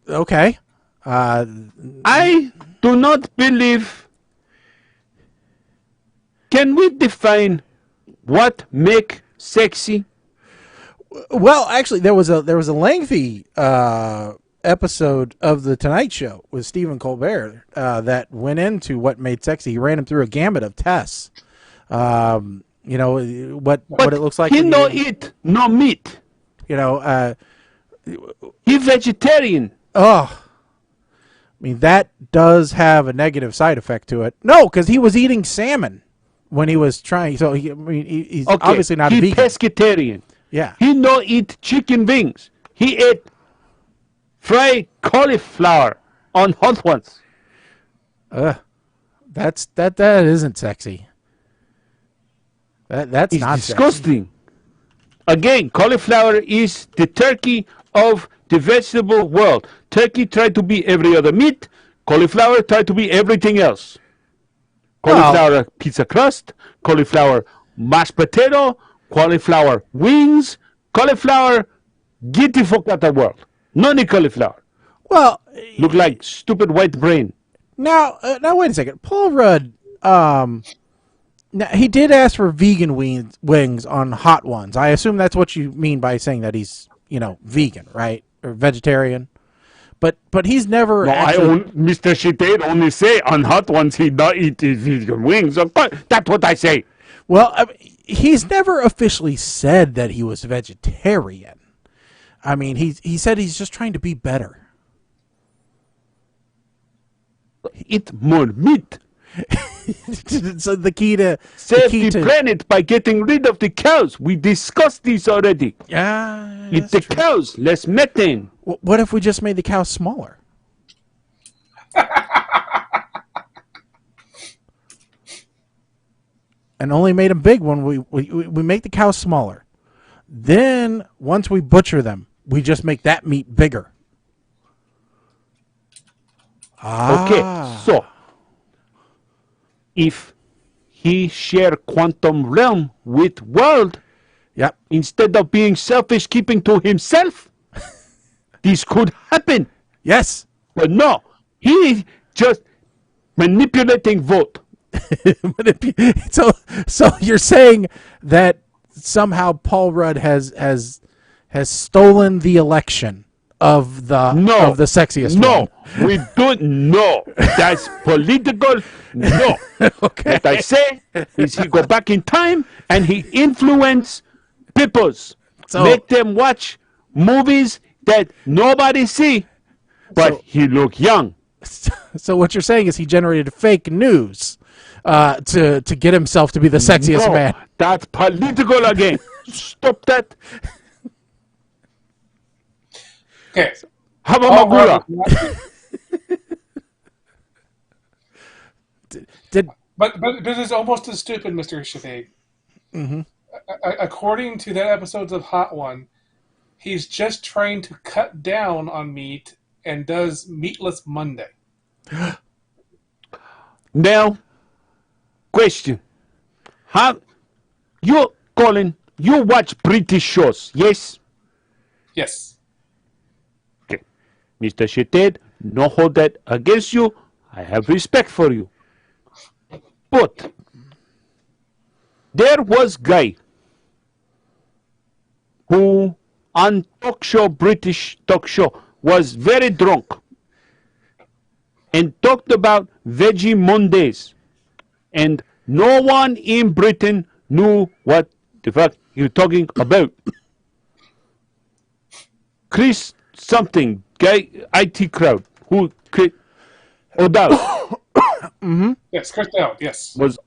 Okay. I do not believe. Can we define what make sexy? Well, actually, there was a lengthy episode of the Tonight Show with Stephen Colbert that went into what made sexy. He ran him through a gamut of tests. What it looks like. He no eat no meat. He vegetarian. Oh, I mean that does have a negative side effect to it. No, because he was eating salmon when he was trying. So he's Okay. obviously not a He vegan. pescatarian. Yeah. He no eat chicken wings. He ate fried cauliflower on hot ones. That isn't sexy. That's It's not disgusting. Again, cauliflower is the turkey of the vegetable world. Turkey tried to be every other meat. Cauliflower tried to be everything else. Cauliflower pizza crust, cauliflower mashed potato, cauliflower wings, cauliflower, get the fuck out of the world. None of cauliflower. Well, Look like stupid white brain. now wait a second. Paul Rudd, now, he did ask for vegan wings on hot ones. I assume that's what you mean by saying that he's, vegan, right? Or vegetarian. But he's never No, actually... Mr. Shitade only say on hot ones he not eat vegan wings. That's what I say. Well, he's never officially said that he was vegetarian. I mean, he said he's just trying to be better. Eat more meat. So the key to... Save the planet by getting rid of the cows. We discussed this already. Yeah, Eat the cows, less methane. What if we just made the cow smaller? And only made them big when we make the cows smaller. Then, once we butcher them, we just make that meat bigger. Okay, so if he share quantum realm with world Yep. instead of being selfish, keeping to himself, this could happen. Yes. But no, he just manipulating vote. So you're saying that somehow Paul Rudd has stolen the election of the sexiest No, one. we don't know. That's political. No. Okay. What I say is he go back in time and he influence peoples. So- Make them watch movies that nobody see, but So- he look young. So what you're saying is he generated fake news to get himself to be the sexiest No, man. that's political again. Stop that. Okay. Have a Paul magura. Rudd was not- Did But this is almost as stupid, Mr. Shafee. Mm-hmm. According to the episodes of Hot One, he's just trying to cut down on meat and does Meatless Monday. Now, question. How you, Colin, you watch British shows, yes? Yes. Okay. Mr. Sheted, no hold that against you. I have respect for you. But there was guy who on British talk show, was very drunk and talked about Veggie Mondays. And no one in Britain knew what the fuck you're talking about. Chris something, guy, IT crowd, who O'Dowd Yes, Chris Dowd, yes. was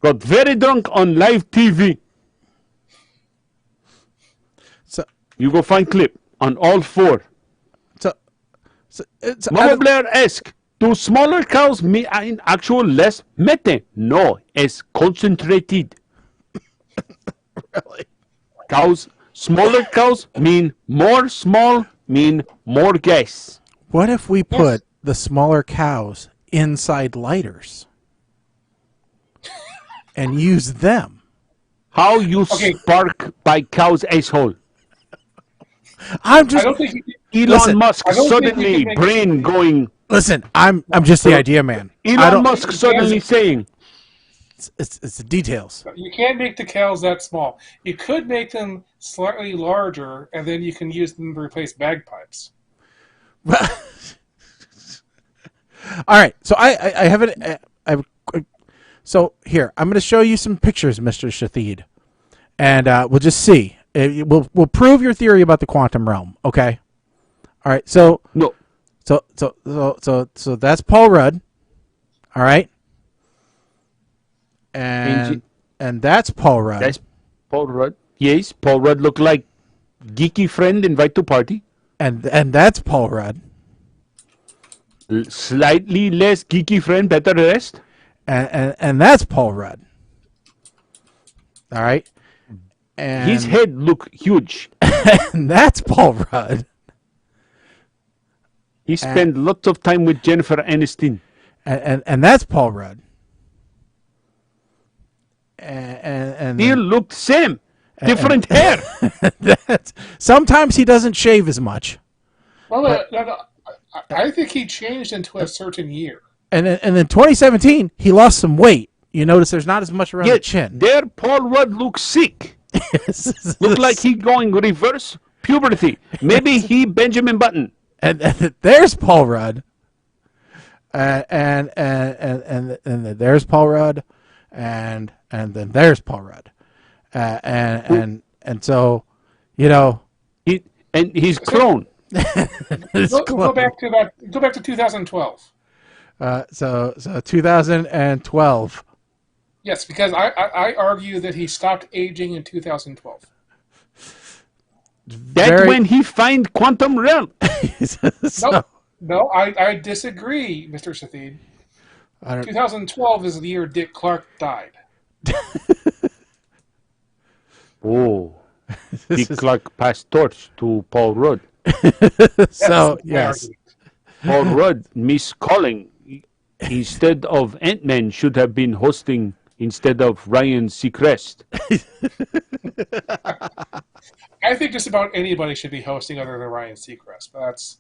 got very drunk on live TV. so You go find clip on all four. it's Mama Blair asked, do smaller cows mean actual less methane? No, it's concentrated. really. Smaller cows mean more small, mean more gas. What if we put the smaller cows inside lighters and use them? How you Okay. spark by cow's asshole? I'm I just don't think Elon Listen, Musk I don't think you suddenly can make- brain going. listen. I'm just the idea man. I Elon don't. Musk suddenly saying, It's the details. you can't make the cows that small. You could make them slightly larger, and then you can use them to replace bagpipes. All right. So I have it. So here I'm going to show you some pictures, Mr. Shathid, and we'll just see. We'll prove your theory about the quantum realm. Okay. All right. So no. So that's Paul Rudd. All right. And that's Paul Rudd. That's Paul Rudd. Yes, Paul Rudd look like geeky friend invite to party. and that's Paul Rudd. Slightly less geeky friend, better rest. And that's Paul Rudd. All right. And His head look huge. and that's Paul Rudd. He spent lots of time with Jennifer Aniston. And that's Paul Rudd. And He looked same. Different hair. sometimes he doesn't shave as much. Well, no, I think he changed into a certain year. And then 2017 he lost some weight. You notice there's not as much around the chin. There Paul Rudd looks sick. Look like he going reverse puberty. Maybe he Benjamin Button. and there's Paul Rudd. And there's Paul Rudd, and then there's Paul Rudd, and so, you know, He's clone. Go back to that. Go back to 2012. So 2012. Yes, because I argue that he stopped aging in 2012. That's when he find quantum realm. No, I disagree, Mr. Sathid. 2012 is the year Dick Clark died. Oh. Dick Clark passed torch to Paul Rudd. So That's my yes, argument. Paul Rudd miscalling. instead of Ant-Man should have been hosting instead of Ryan Seacrest. I think just about anybody should be hosting other than Ryan Seacrest, but that's...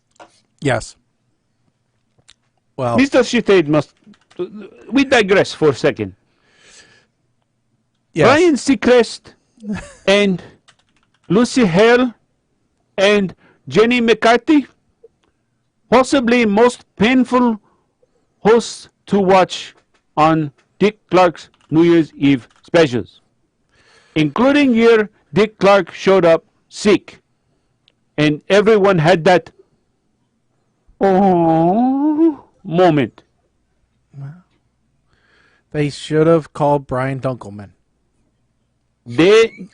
Yes. Well, Mr. Shitade must... We digress for a second. yes. Ryan Seacrest and Lucy Hale and Jenny McCarthy, possibly most painful hosts to watch on Dick Clark's New Year's Eve specials, including year Dick Clark showed up sick, and everyone had that oh moment. They should have called Brian Dunkelman. They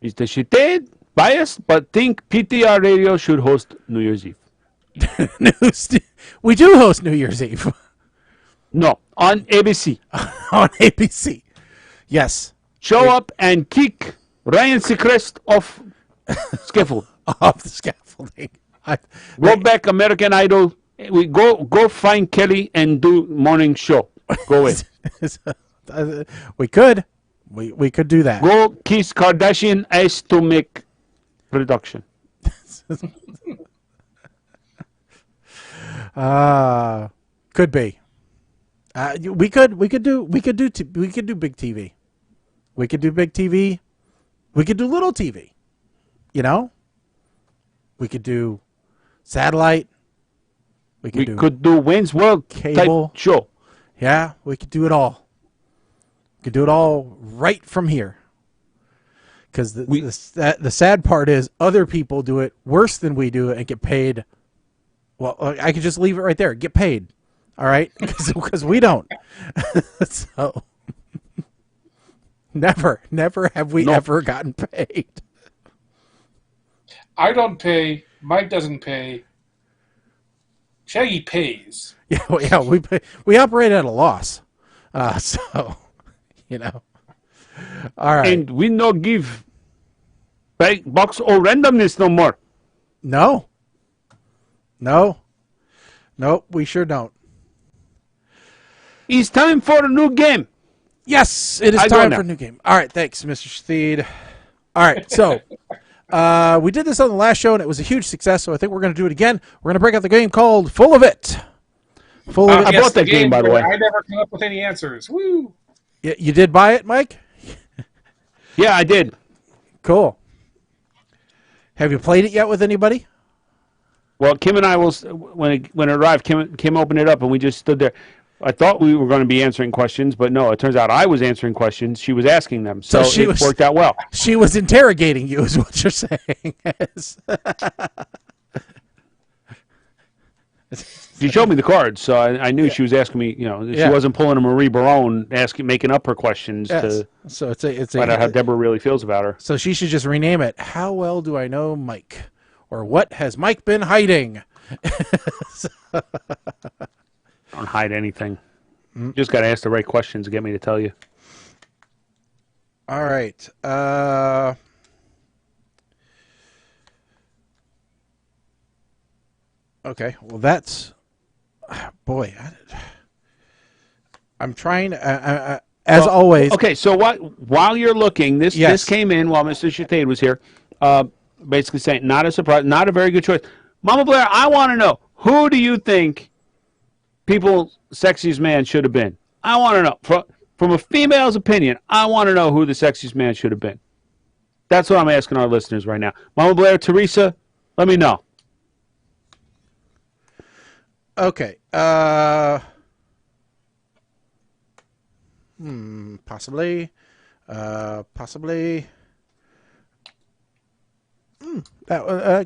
Mr. Shitade, biased, but think PTR Radio should host New Year's Eve. We do host New Year's Eve No, on ABC. on ABC. Yes. Show up and kick Ryan Seacrest off scaffold. Off the scaffolding. Go back American Idol. We go find Kelly and do morning show. Go away. We could. We could do that. Go kiss Kardashian ass to make production. Could be. We could do big TV. We could do big TV. We could do little TV. You know? We could do satellite. We could do Wayne's World cable type show. Yeah, we could do it all. We could do it all right from here. Because the sad part is other people do it worse than we do and get paid. Well, I could just leave it right there. Get paid. All right? Because we don't. So, never have we ever gotten paid. I don't pay. Mike doesn't pay. Shaggy pays. Yeah, we operate at a loss. So, you know. All right. And we no give box or randomness no more. No. Nope, we sure don't. It's time for a new game. Yes, it is time for a new game. All right, thanks, Mr. Steed. All right, so we did this on the last show, and it was a huge success, so I think we're going to do it again. We're going to break out the game called Full of It. Full of It. I bought that game, by the way. I never come up with any answers. Woo! You did buy it, Mike? Yeah, I did. Cool. Have you played it yet with anybody? Well, Kim and I when it arrived, Kim opened it up, and we just stood there. I thought we were going to be answering questions, but no, it turns out I was answering questions. She was asking them, so it worked out well. She was interrogating you, is what you're saying. She showed me the cards, so I knew she was asking me. You know, she wasn't pulling a Marie Barone, making up her questions to find out how Deborah really feels about her. So she should just rename it. How well do I know Mike, or what has Mike been hiding? Don't hide anything. Just got to ask the right questions to get me to tell you. All right. Okay. Well, that's... Boy. I'm trying... as always... Okay, so while you're looking, this came in while Mr. Shitade was here, basically saying, not a surprise, not a very good choice. Mama Blair, I want to know, who do you think people's sexiest man should have been? I want to know. From a female's opinion, I want to know who the sexiest man should have been. That's what I'm asking our listeners right now. Mama Blair, Teresa, let me know. Okay. Possibly. I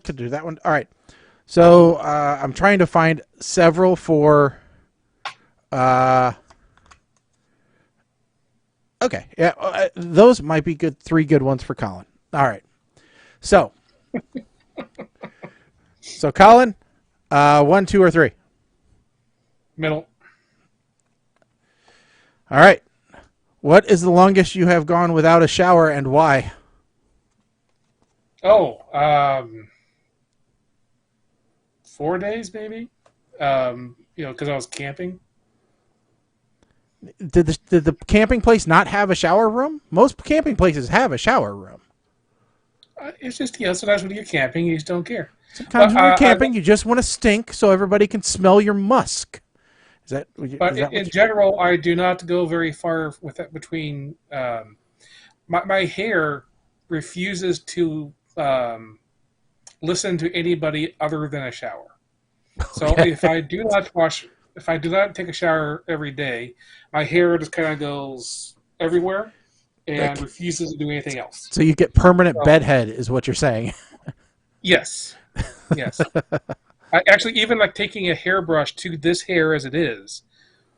could do that one. All right. So I'm trying to find several for. Okay. Yeah. Those might be good. 3 good ones for Colin. All right. So. Colin, 1, 2, or 3. Middle. All right. What is the longest you have gone without a shower and why? Oh, 4 days, maybe. Because I was camping. Did the camping place not have a shower room? Most camping places have a shower room. It's just, sometimes when you're camping, you just don't care. Sometimes when you're camping, you just want to stink so everybody can smell your musk. In general, I do not go very far with that between. My hair refuses to listen to anybody other than a shower. So if I do not take a shower every day, my hair just kind of goes everywhere and refuses to do anything else. So you get permanent bedhead, is what you're saying. Yes. I actually, even like taking a hairbrush to this hair as it is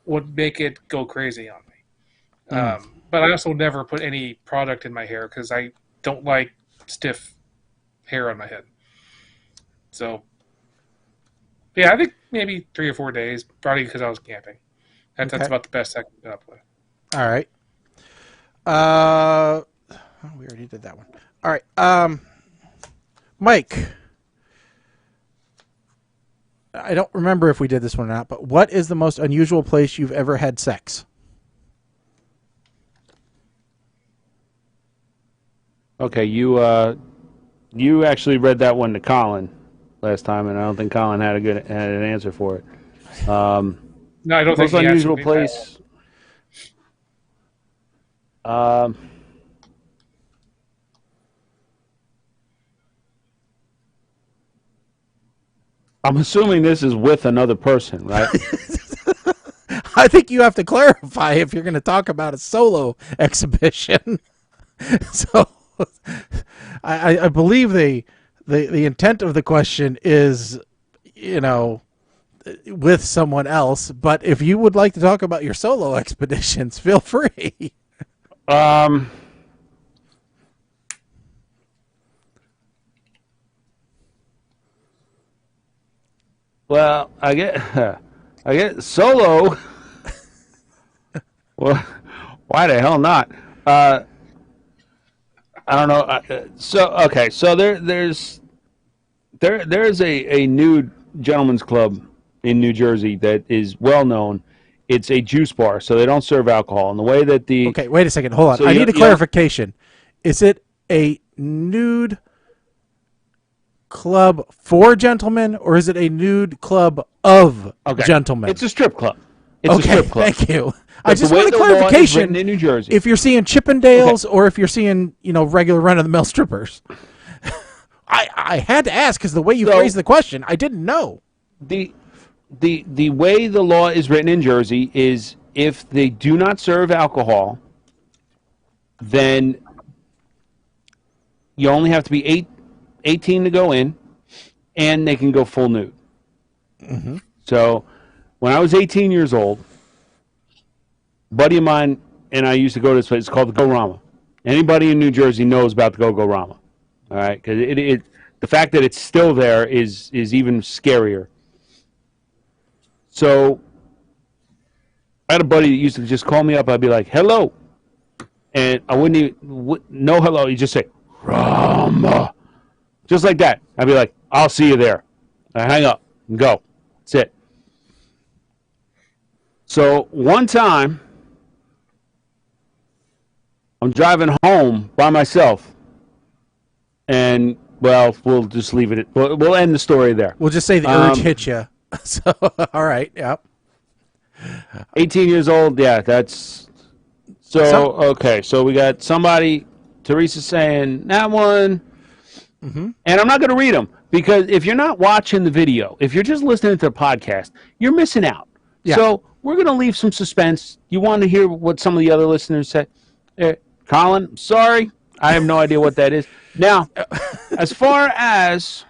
would make it go crazy on me. But I also never put any product in my hair because I don't like stiff hair on my head. So, yeah, I think maybe 3 or 4 days, probably because I was camping. That's about the best I can put up with. All right. We already did that one. All right. Mike, I don't remember if we did this one or not, but what is the most unusual place you've ever had sex? Okay, you actually read that one to Colin last time, and I don't think Colin had an answer for it. No, I don't think most unusual place. I'm assuming this is with another person, right? I think you have to clarify if you're going to talk about a solo exhibition. So, I believe the intent of the question is, with someone else. But if you would like to talk about your solo expeditions, feel free. Well, I get solo. Well, why the hell not? I don't know. So there's a nude gentleman's club in New Jersey that is well known. It's a juice bar, so they don't serve alcohol. And the way that okay, wait a second, hold on. So I need a clarification. Is it a nude club for gentlemen, or is it a nude club of gentlemen? It's a strip club. It's a strip club. Thank you. I just want a clarification. In New Jersey, if you're seeing Chippendales or if you're seing regular run-of-the-mill strippers. I had to ask because the way you phrased the question, I didn't know. The way the law is written in Jersey is if they do not serve alcohol, then you only have to be 18 to go in, and they can go full nude. Mm-hmm. So when I was 18 years old, a buddy of mine and I used to go to this place. It's called the Go-Rama. Anybody in New Jersey knows about the Go-Rama. All right, because the fact that it's still there is even scarier. So I had a buddy that used to just call me up. I'd be like, "Hello," and I wouldn't even no hello. He'd just say, "Rama," just like that. I'd be like, "I'll see you there." I hang up and go. That's it. So one time, I'm driving home by myself, and well, we'll just leave it. We'll end the story there. We'll just say the urge hit you. So, all right, yep. 18 years old, yeah, that's... So, okay, so we got somebody, Teresa saying, that one, and I'm not going to read them, because if you're not watching the video, if you're just listening to the podcast, you're missing out. Yeah. So, we're going to leave some suspense. You want to hear what some of the other listeners said? Colin, sorry, I have no idea what that is. Now, as far as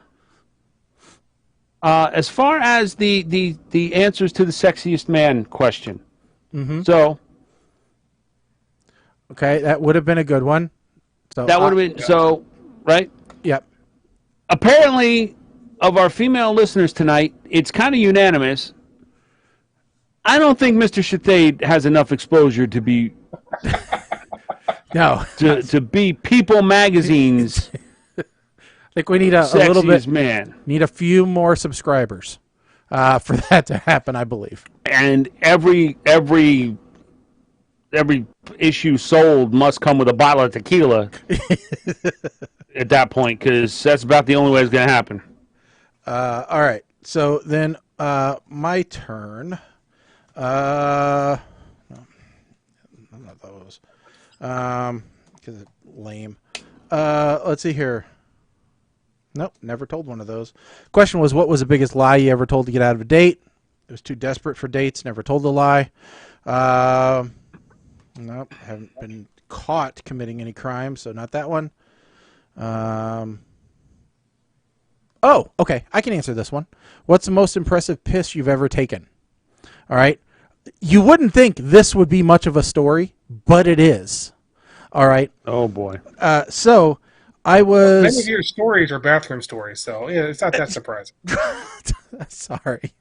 the answers to the sexiest man question, so okay, that would have been a good one. So that would have been right. Yep. Apparently, of our female listeners tonight, it's kind of unanimous. I don't think Mr. Shathade has enough exposure to be no to be People Magazine's think we need a little bit. Sexiest man. Need a few more subscribers for that to happen, I believe. And every issue sold must come with a bottle of tequila at that point, because that's about the only way it's going to happen. All right. So then my turn. No, not those. Because it's lame. Let's see here. Nope, never told one of those. Question was, what was the biggest lie you ever told to get out of a date? It was too desperate for dates. Never told the lie. Nope, haven't been caught committing any crime, so not that one. Oh, okay, I can answer this one. What's the most impressive piss you've ever taken? All right. You wouldn't think this would be much of a story, but it is. All right. Oh, boy. So I was... Many of your stories are bathroom stories, so yeah, it's not that surprising. Sorry.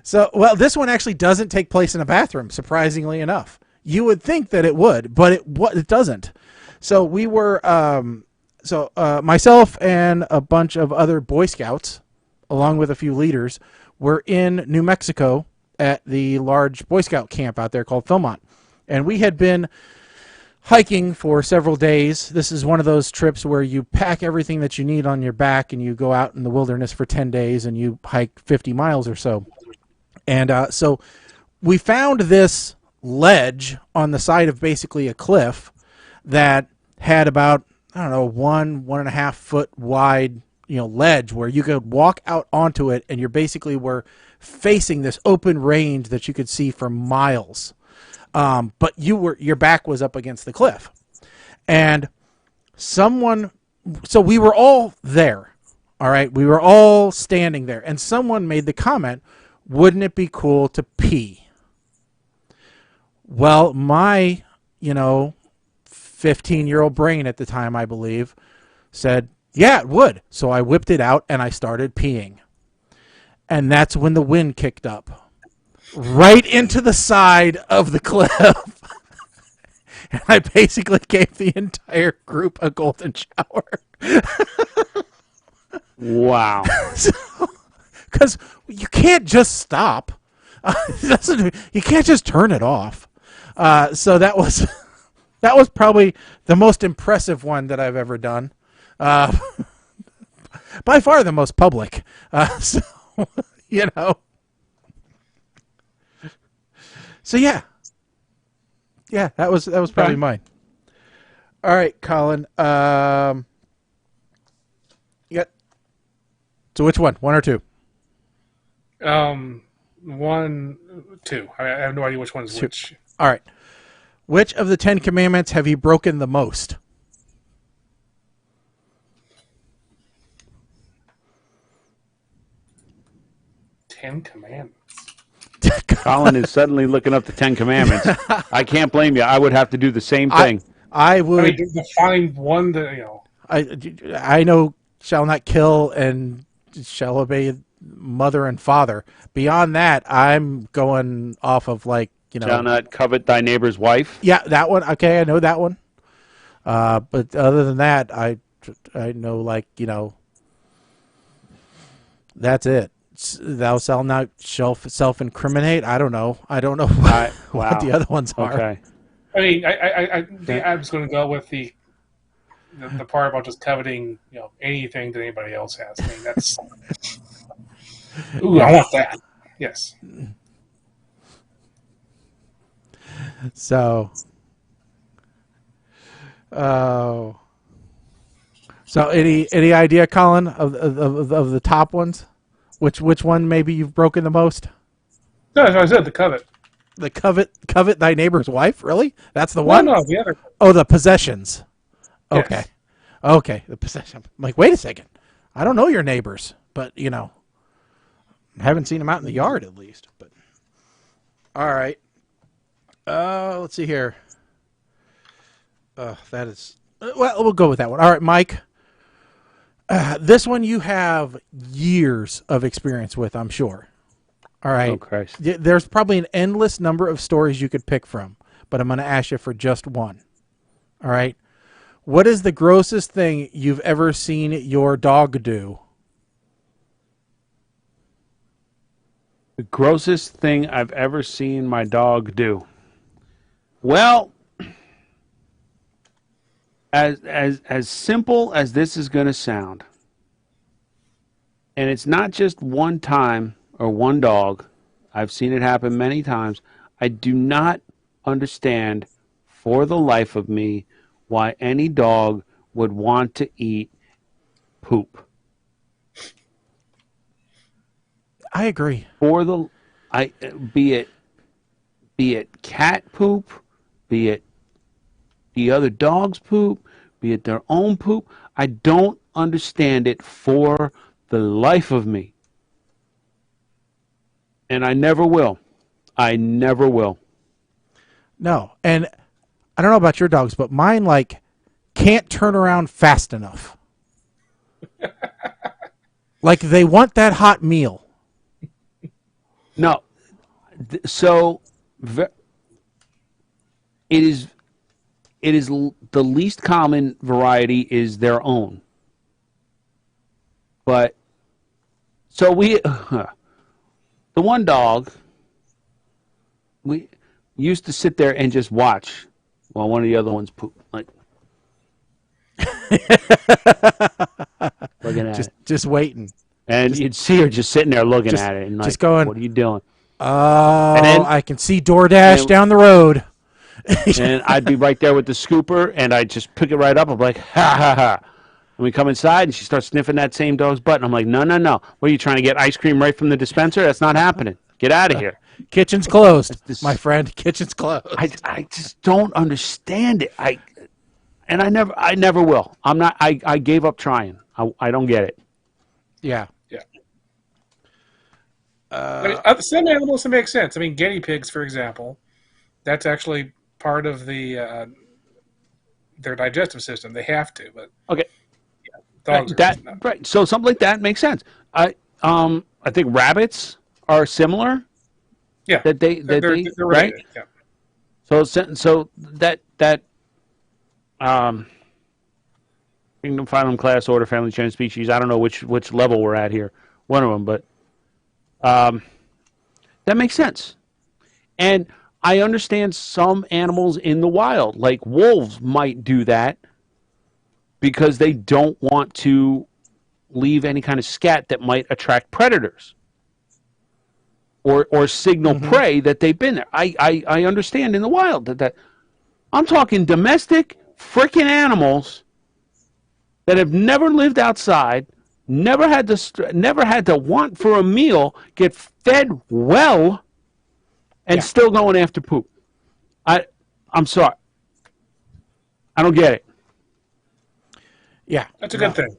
So, well, this one actually doesn't take place in a bathroom, surprisingly enough. You would think that it would, but it doesn't. So we were... myself and a bunch of other Boy Scouts, along with a few leaders, were in New Mexico at the large Boy Scout camp out there called Philmont. And we had been hiking for several days. This is one of those trips where you pack everything that you need on your back and you go out in the wilderness for 10 days and you hike 50 miles or so. And so we found this ledge on the side of basically a cliff that had about, I don't know, 1.5 foot wide, ledge where you could walk out onto it, and you basically were facing this open range that you could see for miles. But your back was up against the cliff, and so we were all there. All right. We were all standing there, and someone made the comment, wouldn't it be cool to pee? Well, my, 15-year-old brain at the time, I believe, said, yeah, it would. So I whipped it out and I started peeing. And that's when the wind kicked up right into the side of the cliff. And I basically gave the entire group a golden shower. Wow. Because you can't just stop. You can't just turn it off. So that was probably the most impressive one that I've ever done. By far the most public. So yeah. Yeah, that was probably mine. All right, Colin. Yeah. So which one? One or two? 1, 2. I have no idea which one's which. All right. Which of the 10 commandments have you broken the most? Ten Commandments. Colin is suddenly looking up the 10 Commandments. I can't blame you. I would have to do the same thing. I would find one that I know shall not kill and shall obey mother and father. Beyond that, I'm going off of shall not covet thy neighbor's wife. Yeah, that one. Okay, I know that one. But other than that, I know that's it. Thou shalt not self-incriminate. I don't know. What the other ones are. Okay. I mean, I'm just going to go with the part about just coveting, anything that anybody else has. I mean, that's. Ooh, I want that. Yes. So any idea, Colin, of the top ones? Which one maybe you've broken the most? No, as I said, the covet. The covet thy neighbor's wife? Really? That's the one? No, the other. Oh, the possessions. Okay. Yes. Okay, the possession. I'm like, wait a second. I don't know your neighbors, but I haven't seen them out in the yard at least. But all right. Let's see here. That is well. We'll go with that one. All right, Mike. This one you have years of experience with, I'm sure. All right. Oh, Christ. There's probably an endless number of stories you could pick from, but I'm going to ask you for just one. All right. What is the grossest thing you've ever seen your dog do? The grossest thing I've ever seen my dog do. Well, as simple as this is going to sound, and it's not just one time or one dog. I've seen it happen many times. I do not understand for the life of me why any dog would want to eat poop. I agree. Be it cat poop, be it the other dog's poop, be it their own poop. I don't understand it for the life of me. And I never will. I never will. No, and I don't know about your dogs, but mine can't turn around fast enough. They want that hot meal. No. So it is the least common variety is their own. But so the one dog, we used to sit there and just watch while one of the other ones poop, looking at it. Just waiting. And you'd see her just sitting there looking at it and just going, what are you doing? Oh, and then, I can see DoorDash down the road. And I'd be right there with the scooper, and I'd just pick it right up. I'm like, ha, ha, ha. And we come inside, and she starts sniffing that same dog's butt. And I'm like, no. What are you trying to get ice cream right from the dispenser? That's not happening. Get out of here. Kitchen's closed, my friend. Kitchen's closed. I just don't understand it. I never will. I gave up trying. I don't get it. Yeah. Some animals make sense. I mean, guinea pigs, for example, that's actually part of their digestive system. They have to, but okay, dogs right. So something like that makes sense. I think rabbits are similar. Yeah, they're right. Yeah. So that kingdom, phylum, class, order, family, genus, species. I don't know which level we're at here. One of them, but that makes sense. And I understand some animals in the wild, like wolves, might do that because they don't want to leave any kind of scat that might attract predators or signal prey that they've been there. I understand in the wild that I'm talking domestic freaking animals that have never lived outside, never had to want for a meal, get fed well, and still going after poop. I'm sorry. I don't get it. Yeah. That's a good thing.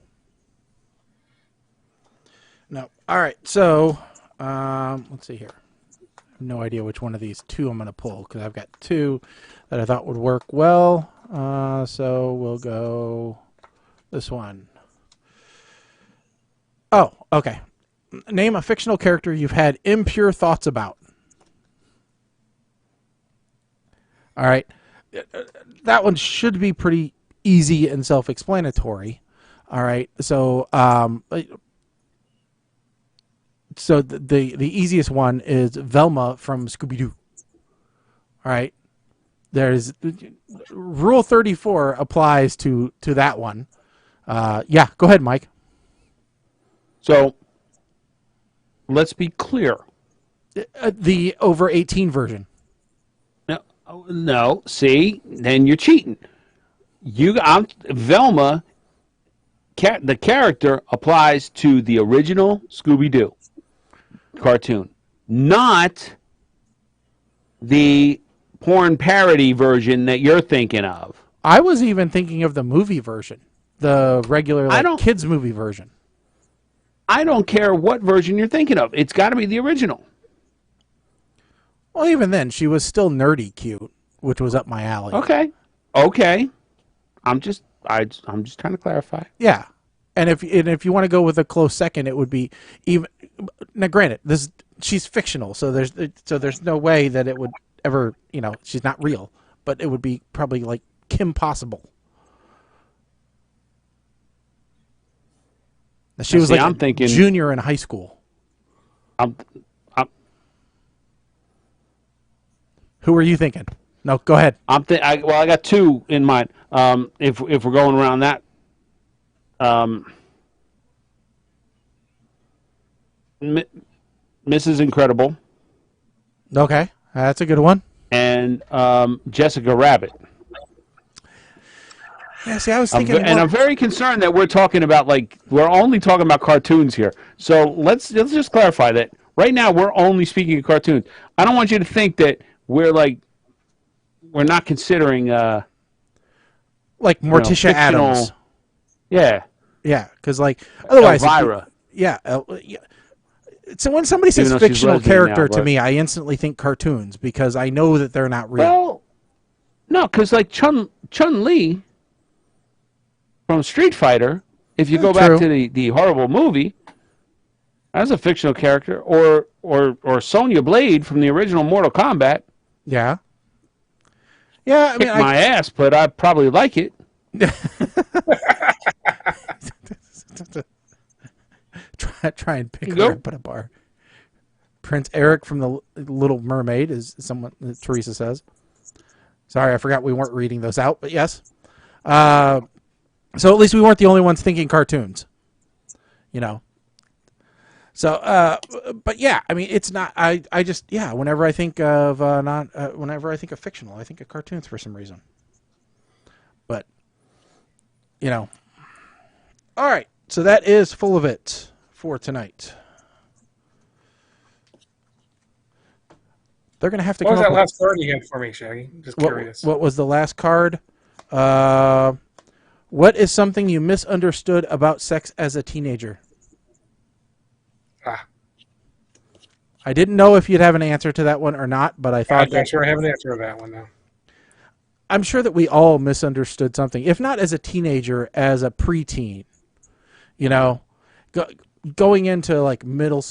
No. All right. So, let's see here. I have no idea which one of these two I'm going to pull because I've got two that I thought would work well. So we'll go this one. Oh, okay. Name a fictional character you've had impure thoughts about. All right. That one should be pretty easy and self-explanatory. All right. So, the easiest one is Velma from Scooby-Doo. All right. There's Rule 34 applies to that one. Yeah, go ahead, Mike. So, let's be clear. The over 18 version. No, see, then you're cheating. Velma, the character applies to the original Scooby-Doo cartoon, not the porn parody version that you're thinking of. I was even thinking of the movie version, the regular kids movie version. I don't care what version you're thinking of. It's got to be the original. Well, even then, she was still nerdy cute, which was up my alley. Okay. I'm just trying to clarify. Yeah, and if you want to go with a close second, it would be even. Now, granted, she's fictional, so there's no way that it would ever, she's not real, but it would be probably like Kim Possible. She was like I'm thinking junior in high school. I'm Who were you thinking? No, go ahead. I got two in mind. If we're going around that, Mrs. Incredible Okay, that's a good one. and Jessica Rabbit. Yeah, see, I was thinking, I'm very concerned that we're talking about we're only talking about cartoons here. So let's just clarify that right now we're only speaking of cartoons. I don't want you to think that we're not considering like Morticia Adams. Yeah. Yeah, because otherwise, Elvira. Yeah. So when somebody says Even though she's fictional lesbian character now, to but- me, I instantly think cartoons because I know that they're not real. Well, no, because Chun-Li from Street Fighter, if you go True. back to the horrible movie, that's a fictional character, or Sonya Blade from the original Mortal Kombat. Yeah. Yeah, I mean, Kick my ass, but I probably like it. try and pick Go. her up at a bar. Prince Eric from the Little Mermaid is someone that Teresa says. Sorry, I forgot we weren't reading those out, but yes. So at least we weren't the only ones thinking cartoons. So, but yeah, I mean, it's not. I just Whenever I think of whenever I think of fictional, I think of cartoons for some reason. But, all right. So that is full of it for tonight. They're gonna have to. What was come that up last card you had for me, Shaggy? Just curious. What was the last card? What is something you misunderstood about sex as a teenager? I didn't know if you'd have an answer to that one or not, but I thought I'm not sure I have an answer to that one now. I'm sure that we all misunderstood something, if not as a teenager, as a preteen. Going into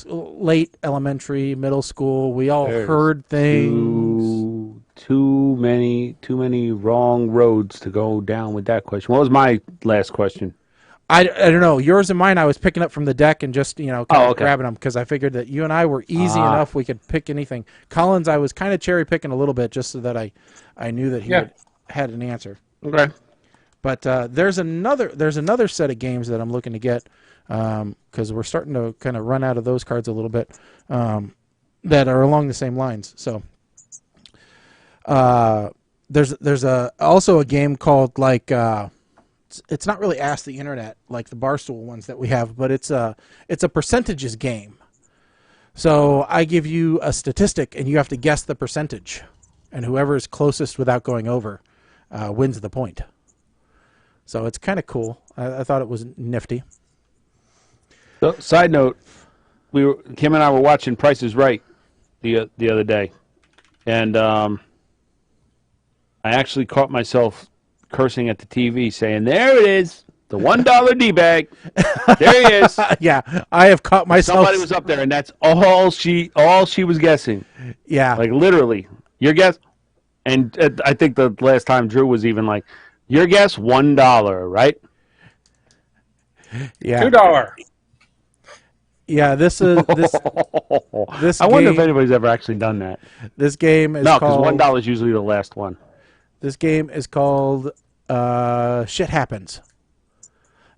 late elementary, middle school, we all heard things. Too many wrong roads to go down with that question. What was my last question? I don't know. Yours and mine, I was picking up from the deck and just, grabbing them because I figured that you and I were easy enough. We could pick anything. Collins, I was kind of cherry picking a little bit just so that I knew that he had an answer. Okay. But there's another set of games that I'm looking to get because we're starting to kind of run out of those cards a little bit that are along the same lines. So there's also a game called it's not really Ask the Internet like the Barstool ones that we have, but it's a percentages game. So I give you a statistic and you have to guess the percentage, and whoever is closest without going over wins the point. So it's kind of cool. I thought it was nifty. So, side note, Kim and I were watching Price is Right the other day, and I actually caught myself cursing at the TV, saying, "There it is, the $1 D-bag. There he is." Yeah, I have caught myself. Somebody was up there, and that's all she was guessing. Yeah, Literally, your guess. And I think the last time Drew was even like, "Your guess, $1, right?" Yeah, $2. Yeah, this is this. This I wonder game, if anybody's ever actually done that. This game is No, because called $1 is usually the last one. This game is called Shit Happens,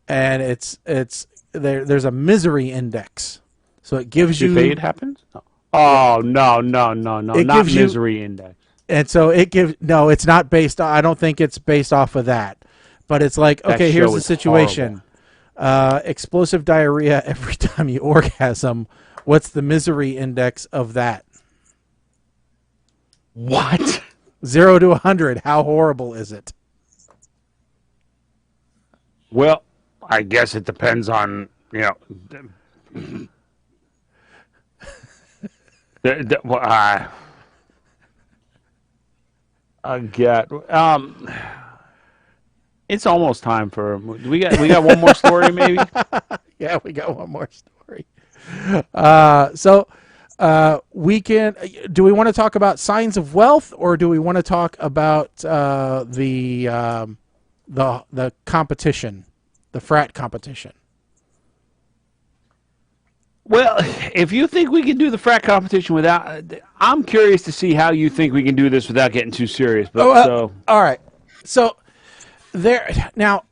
and it's there's a misery index, so it gives you. It happens? Oh no! Not gives you- misery index. And so it gives no, it's not based on. I don't think it's based off of that, but it's like, That okay, show here's the is situation: explosive diarrhea every time you orgasm. What's the misery index of that? What? 0 to 100. How horrible is it? Well, I guess it depends on I get. It's almost time for. We got one more story, maybe. Yeah, we got one more story. We can. Do we want to talk about signs of wealth, or do we want to talk about the competition, the frat competition? Well, if you think we can do the frat competition without, I'm curious to see how you think we can do this without getting too serious. But all right. So there now,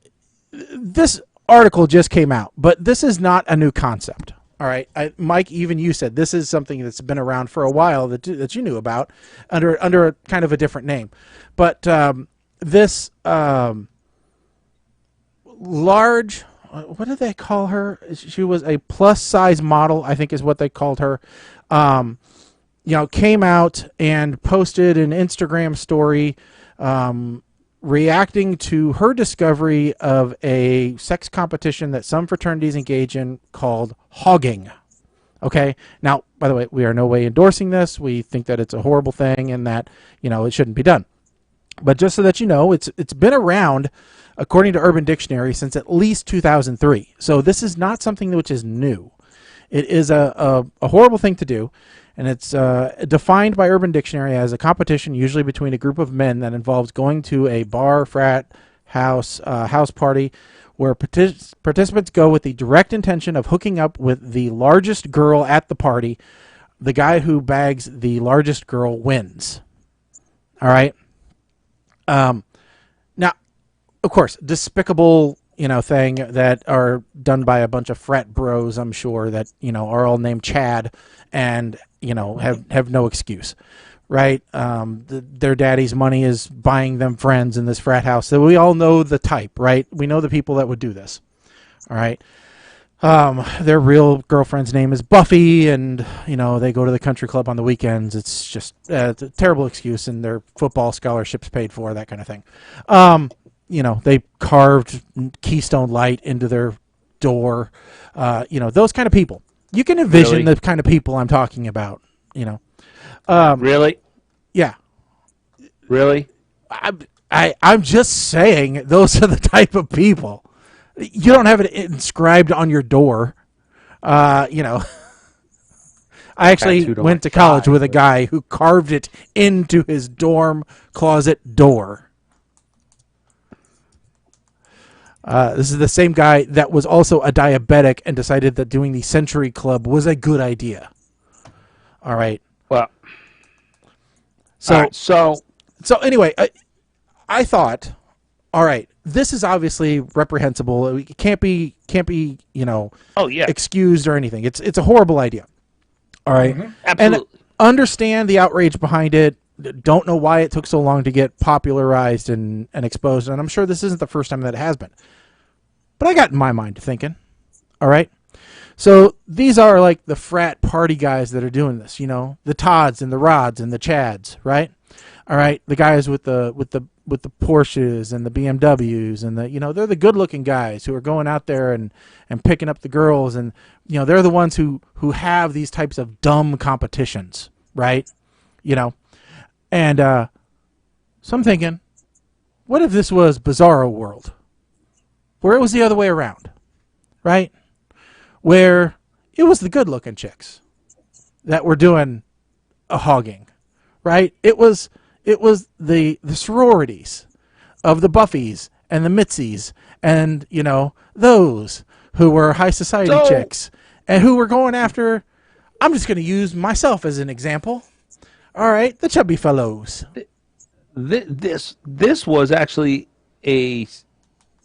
this article just came out, but this is not a new concept. All right, Mike, even you said this is something that's been around for a while that you knew about under a kind of a different name, but this large. What did they call her? She was a plus size model, I think is what they called her. Came out and posted an Instagram story reacting to her discovery of a sex competition that some fraternities engage in called hogging. Okay. Now, by the way, we are no way endorsing this. We think that it's a horrible thing and that, it shouldn't be done. But just so that you know, it's been around, according to Urban Dictionary, since at least 2003. So this is not something which is new. It is a horrible thing to do, and it's defined by Urban Dictionary as a competition usually between a group of men that involves going to a bar, frat, house party, where participants go with the direct intention of hooking up with the largest girl at the party. The guy who bags the largest girl wins. All right? Now, of course, despicable, thing that are done by a bunch of frat bros, I'm sure, that, are all named Chad and, have no excuse, right? Their daddy's money is buying them friends in this frat house. So we all know the type, right? We know the people that would do this, all right? Their real girlfriend's name is Buffy, and, they go to the country club on the weekends. It's just it's a terrible excuse, and their football scholarships paid for, that kind of thing. They carved Keystone Light into their door. Those kind of people. You can envision the kind of people I'm talking about, Really? Yeah. Really? I'm just saying those are the type of people. You don't have it inscribed on your door. I actually went to college with a guy who carved it into his dorm closet door. This is the same guy that was also a diabetic and decided that doing the Century Club was a good idea. All right. Well, so anyway, I thought, all right, this is obviously reprehensible. It can't be, excused or anything. It's a horrible idea. All right. Mm-hmm. Absolutely. And understand the outrage behind it. Don't know why it took so long to get popularized and exposed. And I'm sure this isn't the first time that it has been. But I got in my mind thinking, all right, so these are like the frat party guys that are doing this, the Todds and the Rods and the Chads, right? All right, the guys with the Porsches and the BMWs and they're the good-looking guys who are going out there and picking up the girls, and they're the ones who have these types of dumb competitions, right? And so I'm thinking, what if this was Bizarro World, where it was the other way around, right? Where it was the good-looking chicks that were doing a hogging, right? It was the sororities of the Buffys and the Mitzies and, those who were high society chicks and who were going after, I'm just going to use myself as an example. All right, the chubby fellows. This was actually a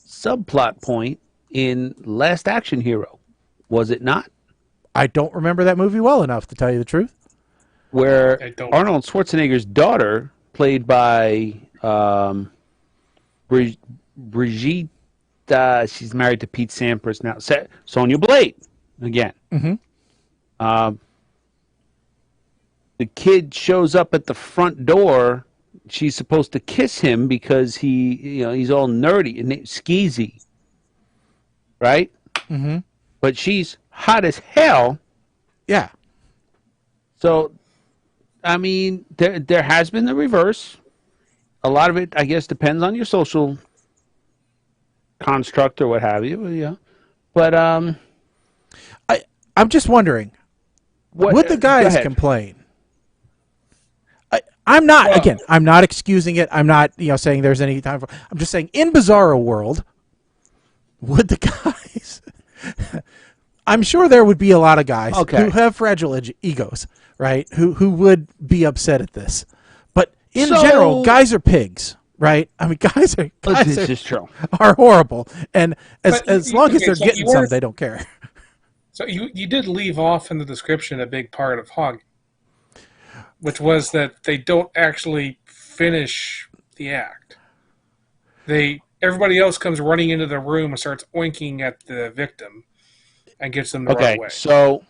subplot point in Last Action Hero, was it not? I don't remember that movie well enough to tell you the truth. Where Arnold Schwarzenegger's daughter, played by Brigitte, she's married to Pete Sampras now, Sonya Blade, again. Mm-hmm. The kid shows up at the front door. She's supposed to kiss him because he's all nerdy and skeezy, right? Mm-hmm. But she's hot as hell. Yeah. So, I mean, there has been the reverse. A lot of it, I guess, depends on your social construct or what have you. Yeah. But I'm just wondering, would the guys complain? I'm not excusing it. I'm not, saying there's any time for. I'm just saying, in Bizarro World, would the guys? I'm sure there would be a lot of guys Okay. who have fragile egos, right? Who would be upset at this. But in general, guys are pigs, right? I mean, guys This is true. are horrible, and But as you- long as okay, they're so getting you were- some, they don't care. So you did leave off in the description a big part of hog, which was that they don't actually finish the act. Everybody else comes running into the room and starts oinking at the victim and gets them to run away. So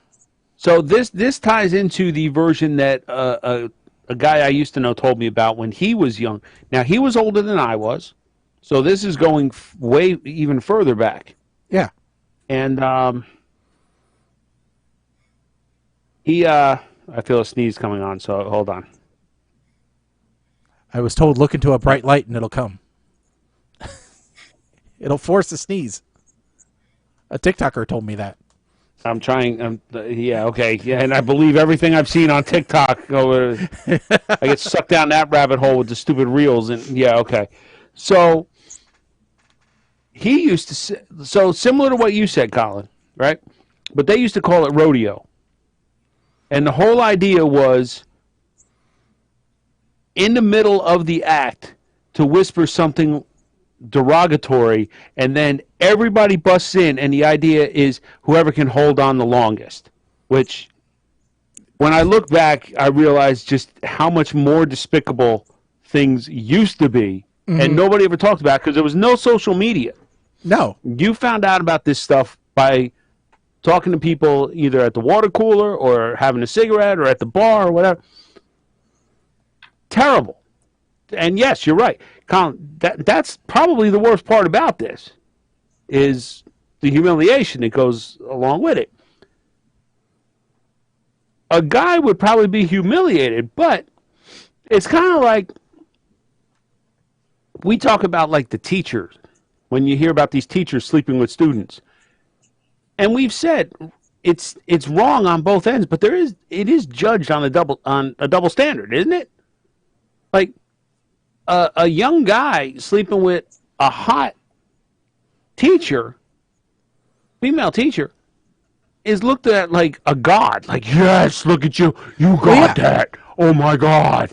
this ties into the version that a guy I used to know told me about when he was young. Now he was older than I was, so this is going way even further back. Yeah. And I feel a sneeze coming on, so hold on. I was told look into a bright light and it'll come. It'll force a sneeze. A TikToker told me that. I'm trying. Yeah, okay. Yeah, and I believe everything I've seen on TikTok. I get sucked down that rabbit hole with the stupid reels, and yeah, okay. So he used to say, so similar to what you said, Colin, right? But they used to call it rodeo, and the whole idea was in the middle of the act to whisper something derogatory, and then everybody busts in, and the idea is whoever can hold on the longest, which when I look back I realize just how much more despicable things used to be, and nobody ever talked about it because there was no social media. No. You found out about this stuff by talking to people either at the water cooler or having a cigarette or at the bar or whatever. Terrible. And yes, you're right, Colin. That's probably the worst part about this is the humiliation that goes along with it. A guy would probably be humiliated, but it's kind of like we talk about like the teachers when you hear about these teachers sleeping with students, and we've said it's wrong on both ends, but it is judged on a double standard, isn't it? Like. A young guy sleeping with a hot teacher, female teacher, is looked at like a god. Like, yes, look at you. You got that. Oh, my God.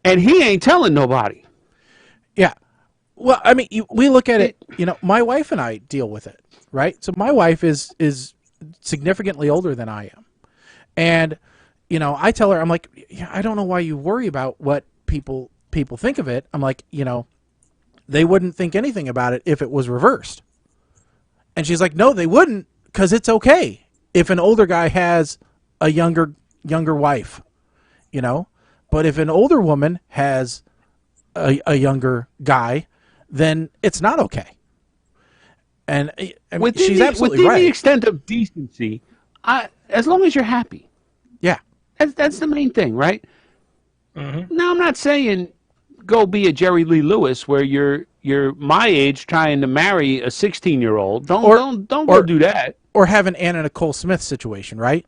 And he ain't telling nobody. Yeah. Well, I mean, we look at it, my wife and I deal with it, right? So my wife is significantly older than I am. And, I tell her, I'm like, I don't know why you worry about what people think of it. I'm like, they wouldn't think anything about it if it was reversed. And she's like, no, they wouldn't, because it's okay if an older guy has a younger wife, but if an older woman has a younger guy, then it's not okay. And I mean, she's absolutely right. Within the extent of decency, as long as you're happy. Yeah. That's the main thing, right? Mm-hmm. Now, I'm not saying go be a Jerry Lee Lewis where you're my age trying to marry a 16-year-old. Don't go do that. Or have an Anna Nicole Smith situation, right?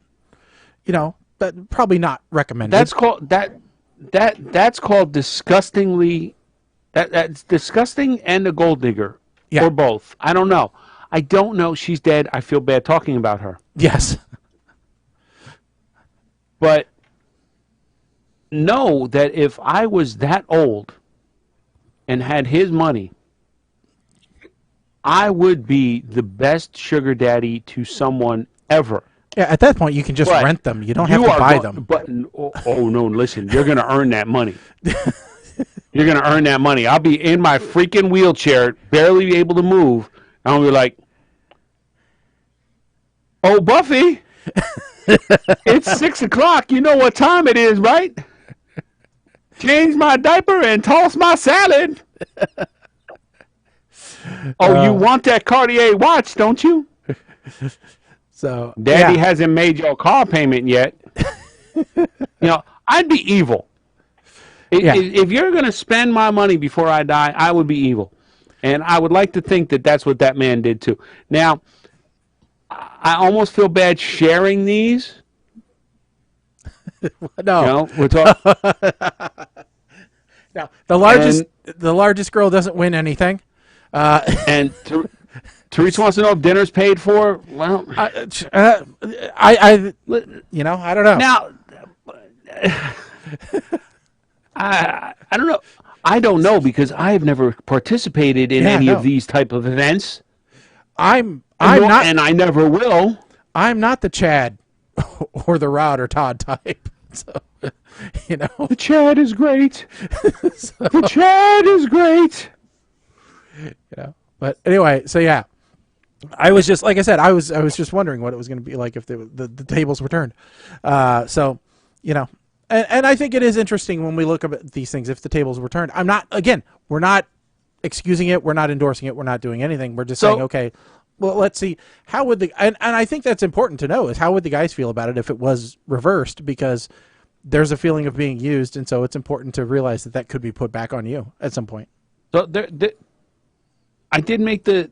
But probably not recommended. That's called disgustingly. That's disgusting and a gold digger, or both. I don't know. I don't know. She's dead. I feel bad talking about her. Yes. But know that if I was that old and had his money, I would be the best sugar daddy to someone ever. Yeah, at that point, you can just rent them. You don't have to buy them. But no, listen, you're going to earn that money. You're going to earn that money. I'll be in my freaking wheelchair, barely able to move, and I'll be like, oh, Buffy, it's 6 o'clock. You know what time it is, right? Change my diaper and toss my salad. Oh, you want that Cartier watch, don't you? So Daddy hasn't made your car payment yet. I'd be evil. If you're going to spend my money before I die, I would be evil. And I would like to think that that's what that man did too. Now, I almost feel bad sharing these. No. We're talking. Now, the largest girl doesn't win anything. And Teresa wants to know if dinner's paid for. Well, I I don't know. now, I don't know. I don't know because I have never participated in any of these type of events. I'm not, and I never will. I'm not the Chad or the Rod or Todd type. So, the Chad is great. The Chad is great. But anyway, so yeah, I was just, like I said, I was just wondering what it was going to be like if the tables were turned. So, and I think it is interesting when we look at these things, if the tables were turned. We're not excusing it. We're not endorsing it. We're not doing anything. We're just saying, okay, well, let's see, how would and I think that's important to know, is how would the guys feel about it if it was reversed, because there's a feeling of being used. And so it's important to realize that could be put back on you at some point. So I did make the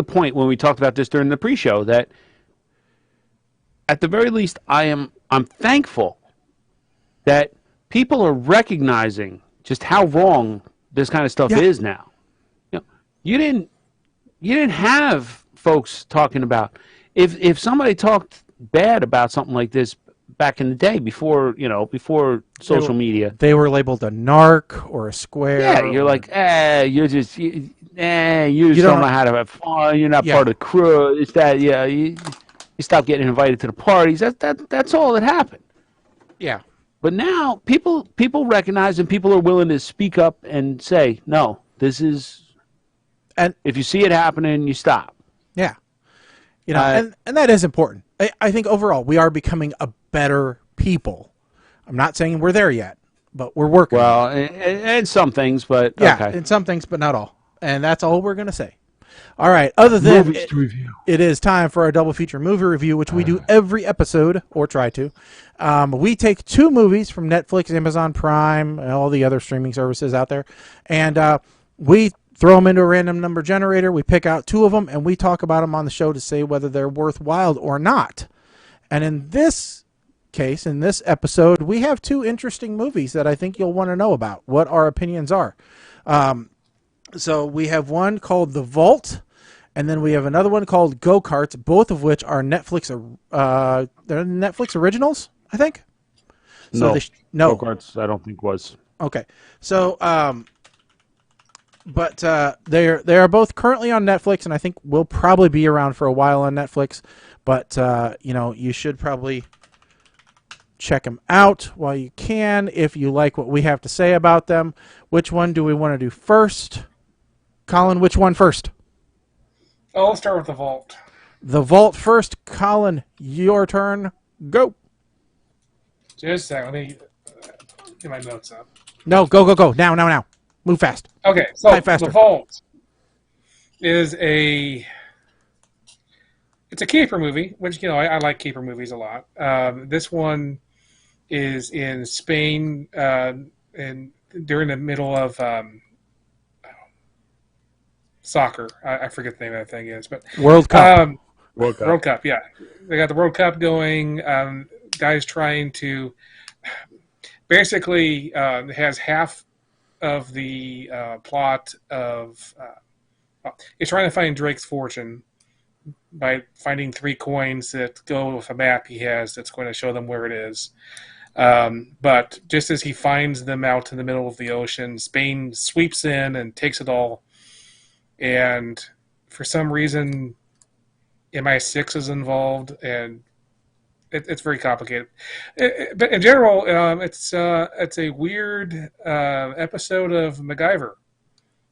point when we talked about this during the pre-show that at the very least I'm thankful that people are recognizing just how wrong this kind of stuff is now. You didn't have folks talking about, if somebody talked bad about something like this back in the day before social media, they were labeled a narc or a square. Yeah, you're like, you just don't know how to have fun. You're not part of the crew. It's that, you stop getting invited to the parties. That's all that happened. Yeah. But now people recognize, and people are willing to speak up and say, no, this is, and if you see it happening, you stop. Yeah. And that is important. I think overall we are becoming a better people. I'm not saying we're there yet, but we're working. Well, and some things, but okay. In some things, but not all. And that's all we're going to say. All right. Other than movies to review, it is time for our double feature movie review, which we do every episode, or try to. We take 2 movies from Netflix, Amazon Prime, and all the other streaming services out there, and we throw them into a random number generator. We pick out 2 of them, and we talk about them on the show to say whether they're worthwhile or not. And in this case, in this episode, we have 2 interesting movies that I think you'll want to know about, what our opinions are. So we have one called The Vault, and then we have another one called Go-Karts, both of which are Netflix. They're Netflix originals, I think. So no, Go-Karts I don't think was. Okay, so but they are both currently on Netflix, and I think will probably be around for a while on Netflix. But you should probably check them out while you can if you like what we have to say about them. Which one do we want to do first? Colin, which one first? Oh, let's start with The Vault. The Vault first. Colin, your turn. Go. Just a second. Let me get my notes up. No, go. Now. Move fast. Okay, so faster. The Vault is it's a caper movie, which, I like caper movies a lot. This one is in Spain and during the middle of soccer. I forget the name of that thing is, but World Cup. World Cup, yeah. They got the World Cup going. Guys trying to basically has half of the plot of he's trying to find Drake's fortune by finding 3 coins that go with a map he has that's going to show them where it is. But just as he finds them out in the middle of the ocean, Spain sweeps in and takes it all. And for some reason, MI6 is involved, and it's very complicated. But in general, it's a weird episode of MacGyver,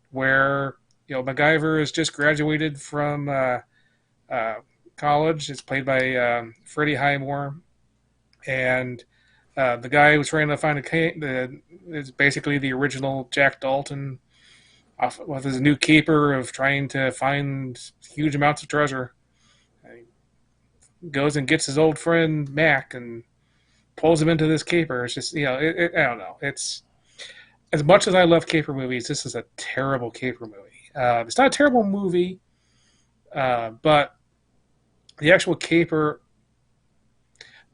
where MacGyver has just graduated from college. It's played by Freddie Highmore, and the guy who's trying to find is basically the original Jack Dalton, with his new caper of trying to find huge amounts of treasure. He goes and gets his old friend Mac and pulls him into this caper. It's just, I don't know. It's, as much as I love caper movies, this is a terrible caper movie. It's not a terrible movie, but the actual caper,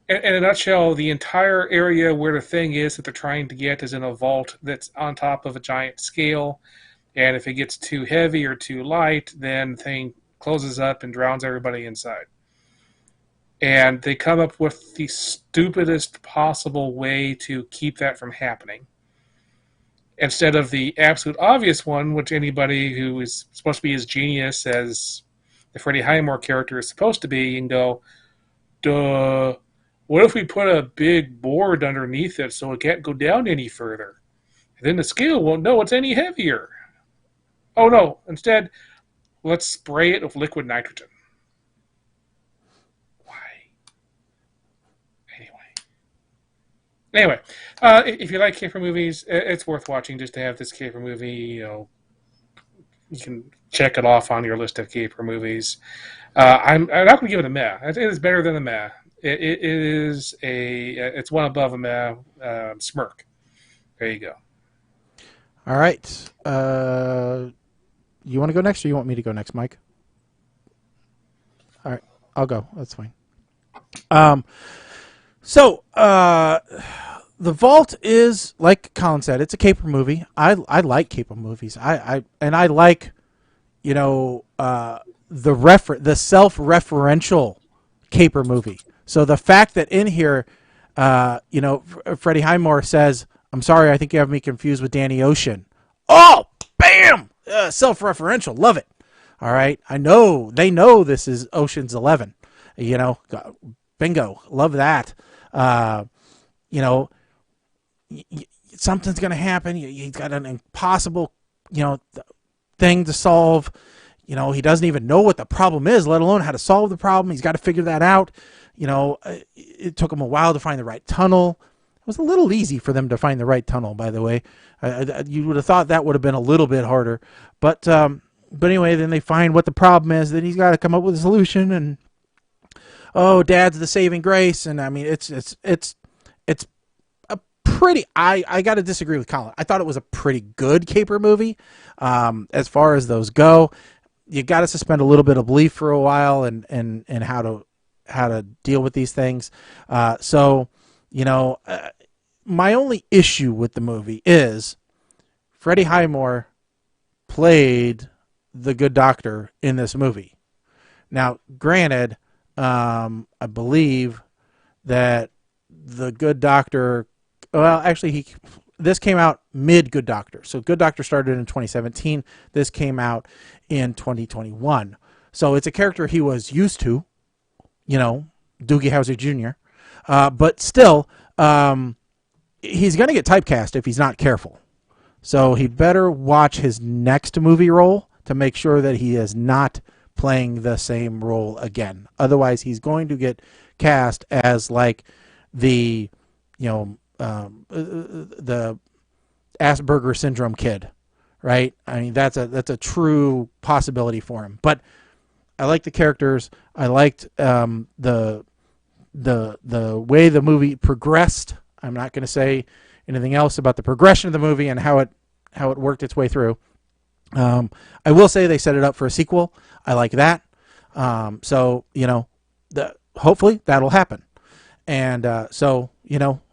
in a nutshell, the entire area where the thing is that they're trying to get is in a vault that's on top of a giant scale. And if it gets too heavy or too light, then the thing closes up and drowns everybody inside. And they come up with the stupidest possible way to keep that from happening. Instead of the absolute obvious one, which anybody who is supposed to be as genius as the Freddie Highmore character is supposed to be, you can go, duh, what if we put a big board underneath it so it can't go down any further? And then the scale won't know it's any heavier. Oh no, instead, let's spray it with liquid nitrogen. Why? Anyway, if you like caper movies, it's worth watching just to have this caper movie. You can check it off on your list of caper movies. I'm not going to give it a meh. It is better than a meh. It's one above a meh. Smirk. There you go. All right. You want to go next, or you want me to go next, Mike? All right, I'll go. That's fine. So, The Vault is, like Colin said, it's a caper movie. I like caper movies. I like, the self-referential caper movie. So the fact that in here, Freddie Highmore says, "I'm sorry, I think you have me confused with Danny Ocean." Oh, bam! Self-referential. Love it. All right. I know. They know this is Ocean's 11. Bingo. Love that. Something's going to happen. He's got an impossible, thing to solve. He doesn't even know what the problem is, let alone how to solve the problem. He's got to figure that out. It took him a while to find the right tunnel. It was a little easy for them to find the right tunnel, by the way. You would have thought that would have been a little bit harder. But anyway, then they find what the problem is. Then he's got to come up with a solution. And, Dad's the saving grace. And, I mean, it's a pretty... I got to disagree with Colin. I thought it was a pretty good caper movie. As far as those go, you got to suspend a little bit of belief for a while and how to deal with these things. My only issue with the movie is Freddie Highmore played the good doctor in this movie. Now, granted, I believe that the good doctor, this came out mid Good Doctor. So Good Doctor started in 2017. This came out in 2021. So it's a character he was used to, Doogie Howser Jr. But still, he's going to get typecast if he's not careful. So he better watch his next movie role to make sure that he is not playing the same role again. Otherwise, he's going to get cast as like the Asperger syndrome kid, right? I mean, that's a true possibility for him. But I like the characters. I liked the way the movie progressed. I'm not going to say anything else about the progression of the movie and how it worked its way through. I will say they set it up for a sequel. I like that. Hopefully that'll happen. And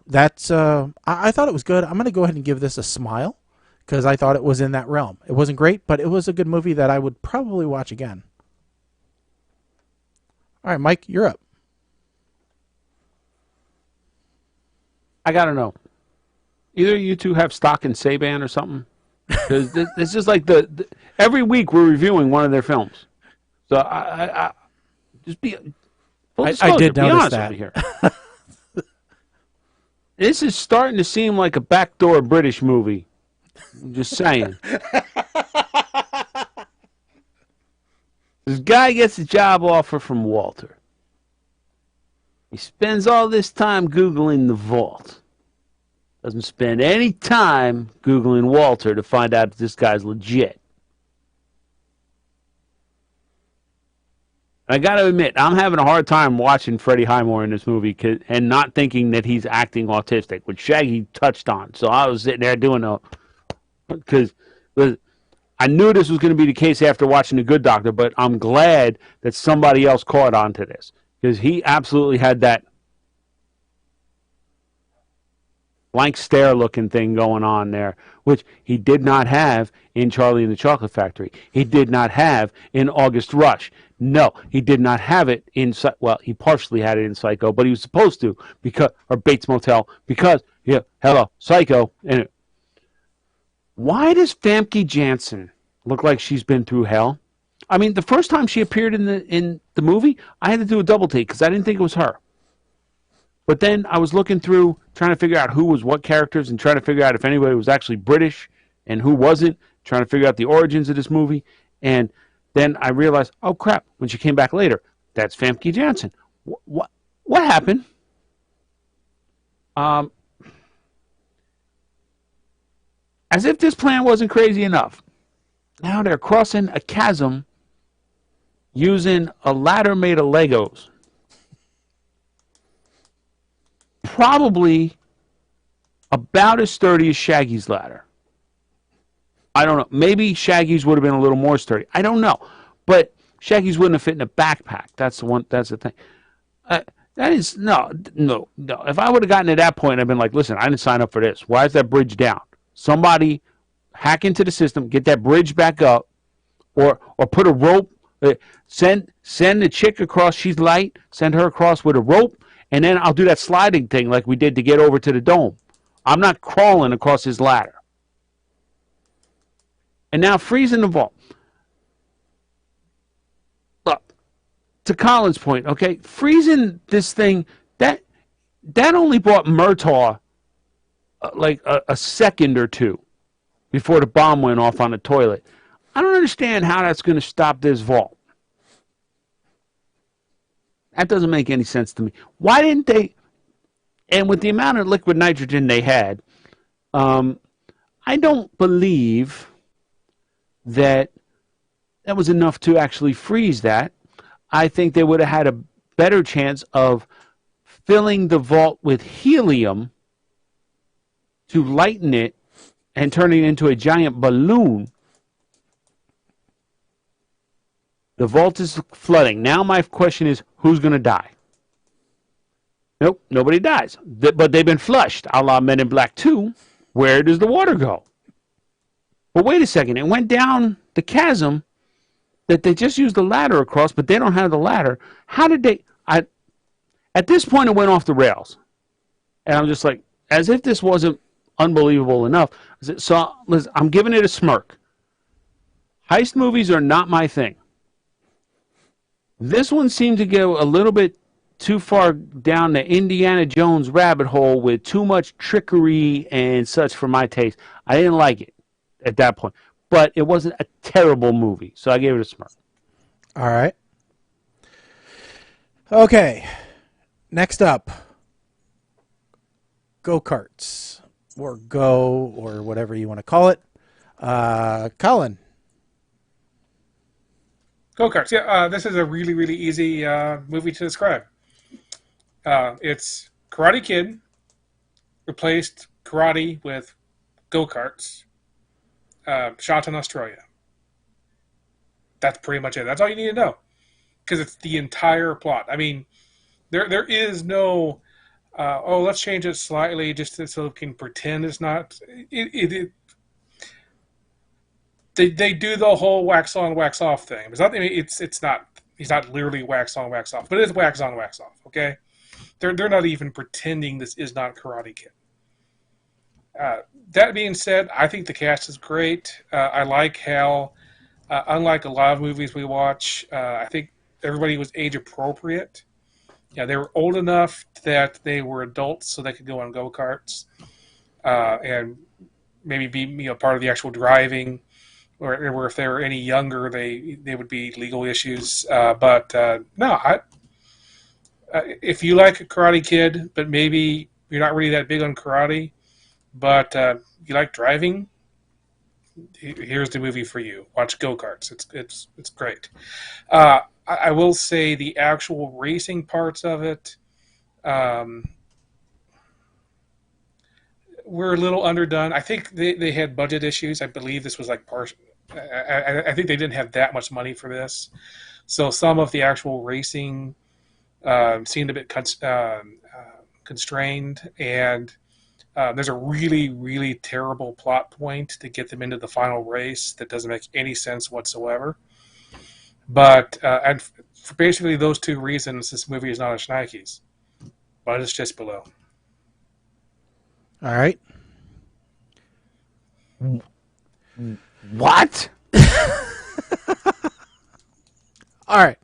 that's I thought it was good. I'm going to go ahead and give this a smile because I thought it was in that realm. It wasn't great, but it was a good movie that I would probably watch again. All right, Mike, you're up. I got to know. Either you two have stock in Saban or something? Because this is like every week we're reviewing one of their films. So I just be full disclosure, I did notice that. Here. This is starting to seem like a backdoor British movie. I'm just saying. This guy gets a job offer from Walter. He spends all this time Googling the Vault. Doesn't spend any time Googling Walter to find out if this guy's legit. I got to admit, I'm having a hard time watching Freddie Highmore in this movie and not thinking that he's acting autistic, which Shaggy touched on. So I was sitting there doing because I knew this was going to be the case after watching The Good Doctor, but I'm glad that somebody else caught on to this because he absolutely had that blank stare looking thing going on there, which he did not have in Charlie and the Chocolate Factory. He did not have in August Rush. No, he did not have it in, well, he partially had it in Psycho, but he was supposed to, because, or Bates Motel, because, yeah, hello, Psycho. And why does Famke Janssen look like she's been through hell? I mean, the first time she appeared in the movie, I had to do a double take because I didn't think it was her. But then I was looking through, trying to figure out who was what characters and trying to figure out if anybody was actually British and who wasn't, trying to figure out the origins of this movie. And then I realized, oh, crap, when she came back later, that's Famke Janssen. What happened? As if this plan wasn't crazy enough. Now they're crossing a chasm using a ladder made of Legos. Probably about as sturdy as Shaggy's ladder. I don't know. Maybe Shaggy's would have been a little more sturdy. I don't know. But Shaggy's wouldn't have fit in a backpack. That's the one. That's the thing. That is no. If I would have gotten to that point, I'd been like, listen, I didn't sign up for this. Why is that bridge down? Somebody hack into the system, get that bridge back up, or put a rope. Send the chick across. She's light. Send her across with a rope. And then I'll do that sliding thing like we did to get over to the dome. I'm not crawling across his ladder. And now freezing the vault. Look, to Colin's point, okay, freezing this thing, that only brought Murtaugh like a second or two before the bomb went off on the toilet. I don't understand how that's going to stop this vault. That doesn't make any sense to me. Why didn't they? And with the amount of liquid nitrogen they had, I don't believe that was enough to actually freeze that. I think they would have had a better chance of filling the vault with helium to lighten it and turning it into a giant balloon. The vault is flooding. Now my question is, who's going to die? Nope, nobody dies. But they've been flushed, a la Men in Black 2. Where does the water go? Well, wait a second. It went down the chasm that they just used the ladder across, but they don't have the ladder. How did they... At this point, it went off the rails. And I'm just like, as if this wasn't unbelievable enough. So listen, I'm giving it a smirk. Heist movies are not my thing. This one seemed to go a little bit too far down the Indiana Jones rabbit hole with too much trickery and such for my taste. I didn't like it at that point. But it wasn't a terrible movie, so I gave it a smirk. All right. Okay. Next up, go-karts, or go, or whatever you want to call it. Colin. Go-karts. Yeah, this is a really, really easy movie to describe. It's Karate Kid replaced karate with go-karts, shot in Australia. That's pretty much it. That's all you need to know, because it's the entire plot. I mean, there is no, let's change it slightly just so we can pretend it's not. They do the whole wax on, wax off thing. It's not. I mean, it's not. He's not literally wax on, wax off, but it's wax on, wax off. Okay, they're not even pretending this is not Karate Kid. That being said, I think the cast is great. I like how, unlike a lot of movies we watch, I think everybody was age appropriate. Yeah, they were old enough that they were adults, so they could go on go-karts and maybe be part of the actual driving. Or if they were any younger, they would be legal issues. No, if you like a Karate Kid, but maybe you're not really that big on karate, but you like driving, here's the movie for you. Watch Go-Karts. It's great. I will say the actual racing parts of it were a little underdone. I think they had budget issues. I believe this was like partial. I think they didn't have that much money for this, so some of the actual racing seemed a bit constrained, and There's a really, really terrible plot point to get them into the final race that doesn't make any sense whatsoever. But and for basically those two reasons, this movie is not a Schneikes. But it's just below. All right. What? All right.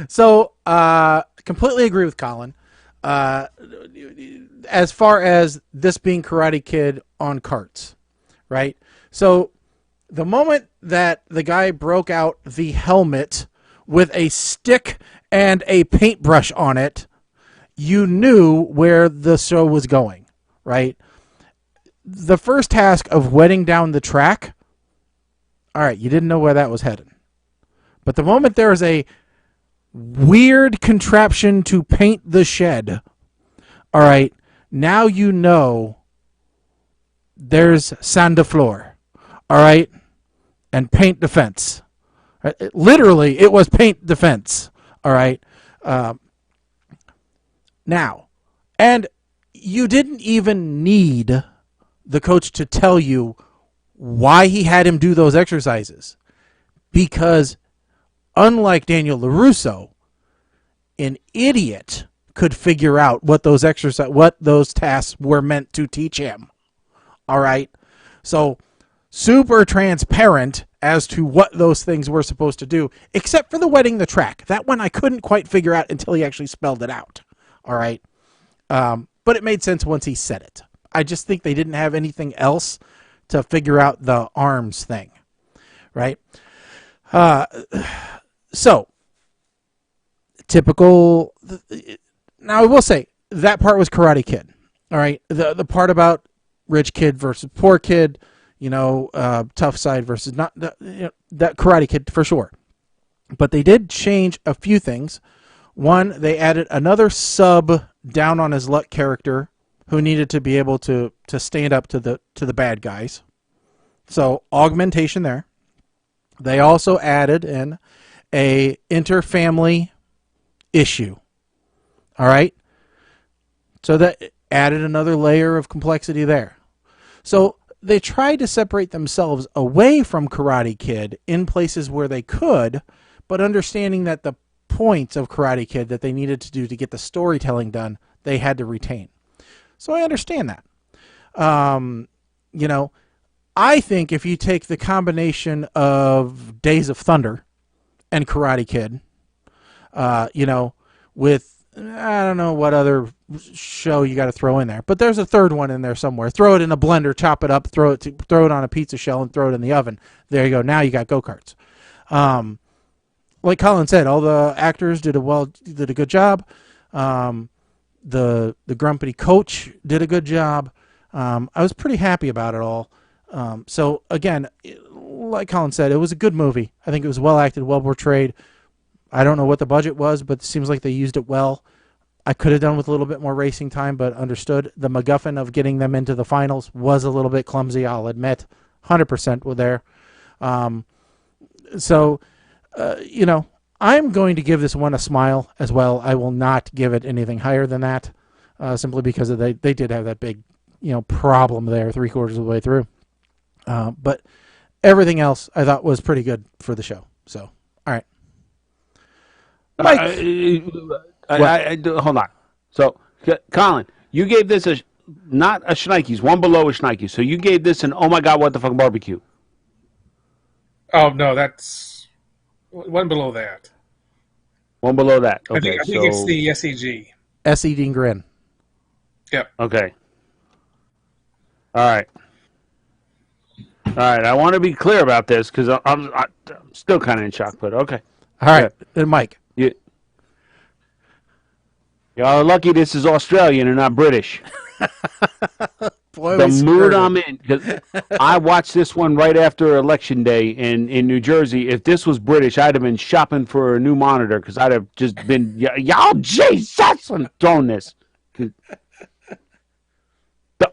So, completely agree with Colin. As far as this being Karate Kid on carts, right? So, the moment that the guy broke out the helmet with a stick and a paintbrush on it, you knew where the show was going, right? The first task of wetting down the track, all right, you didn't know where that was headed. But the moment there is a weird contraption to paint the shed, all right, now you know there's sand de floor, all right, and paint defense. Right? Literally, it was paint defense, all right. Now, and you didn't even need the coach to tell you why he had him do those exercises, because unlike Daniel LaRusso, an idiot could figure out what those tasks were meant to teach him. All right, so super transparent as to what those things were supposed to do, except for the wetting the track. That one I couldn't quite figure out until he actually spelled it out. All right. But it made sense once he said it. I just think they didn't have anything else to figure out the arms thing. Right. So typical. Now I will say that part was Karate Kid. All right. The part about rich kid versus poor kid, tough side versus not, that Karate Kid for sure. But they did change a few things. One, they added another sub down on his luck character who needed to be able to stand up to the bad guys. So augmentation there. They also added in a interfamily issue. All right. So that added another layer of complexity there. So they tried to separate themselves away from Karate Kid in places where they could, but understanding that the points of Karate Kid that they needed to do to get the storytelling done, they had to retain. So I understand that. I think if you take the combination of Days of Thunder and Karate Kid, with, I don't know what other show you got to throw in there, but there's a third one in there somewhere. Throw it in a blender, chop it up, throw it on a pizza shell, and throw it in the oven. There you go. Now you got go-karts. Like Colin said, all the actors did a good job. The grumpy coach did a good job. I was pretty happy about it all. So again, like Colin said, it was a good movie. I think it was well acted, well portrayed. I don't know what the budget was, but it seems like they used it well. I could have done with a little bit more racing time, but understood. The MacGuffin of getting them into the finals was a little bit clumsy, I'll admit. 100% were there. I'm going to give this one a smile as well. I will not give it anything higher than that, simply because they did have that big, problem there 3/4 of the way through. But everything else I thought was pretty good for the show. So, all right. Mike. Hold on. So, Colin, you gave this not a Schneikes, one below a Schneikes. So you gave this an oh my god, what the fuck barbecue. Oh no, that's one below that. One below that. Okay, I think it's the SEG. SED Grin. Yep. Okay. All right. I want to be clear about this because I'm still kind of in shock, but okay. All right, then Mike. Y'all are lucky this is Australian and not British. Boy, the mood I'm in, because I watched this one right after Election Day in New Jersey. If this was British, I'd have been shopping for a new monitor because I'd have just been, y'all, Jesus, I'm throwing this. The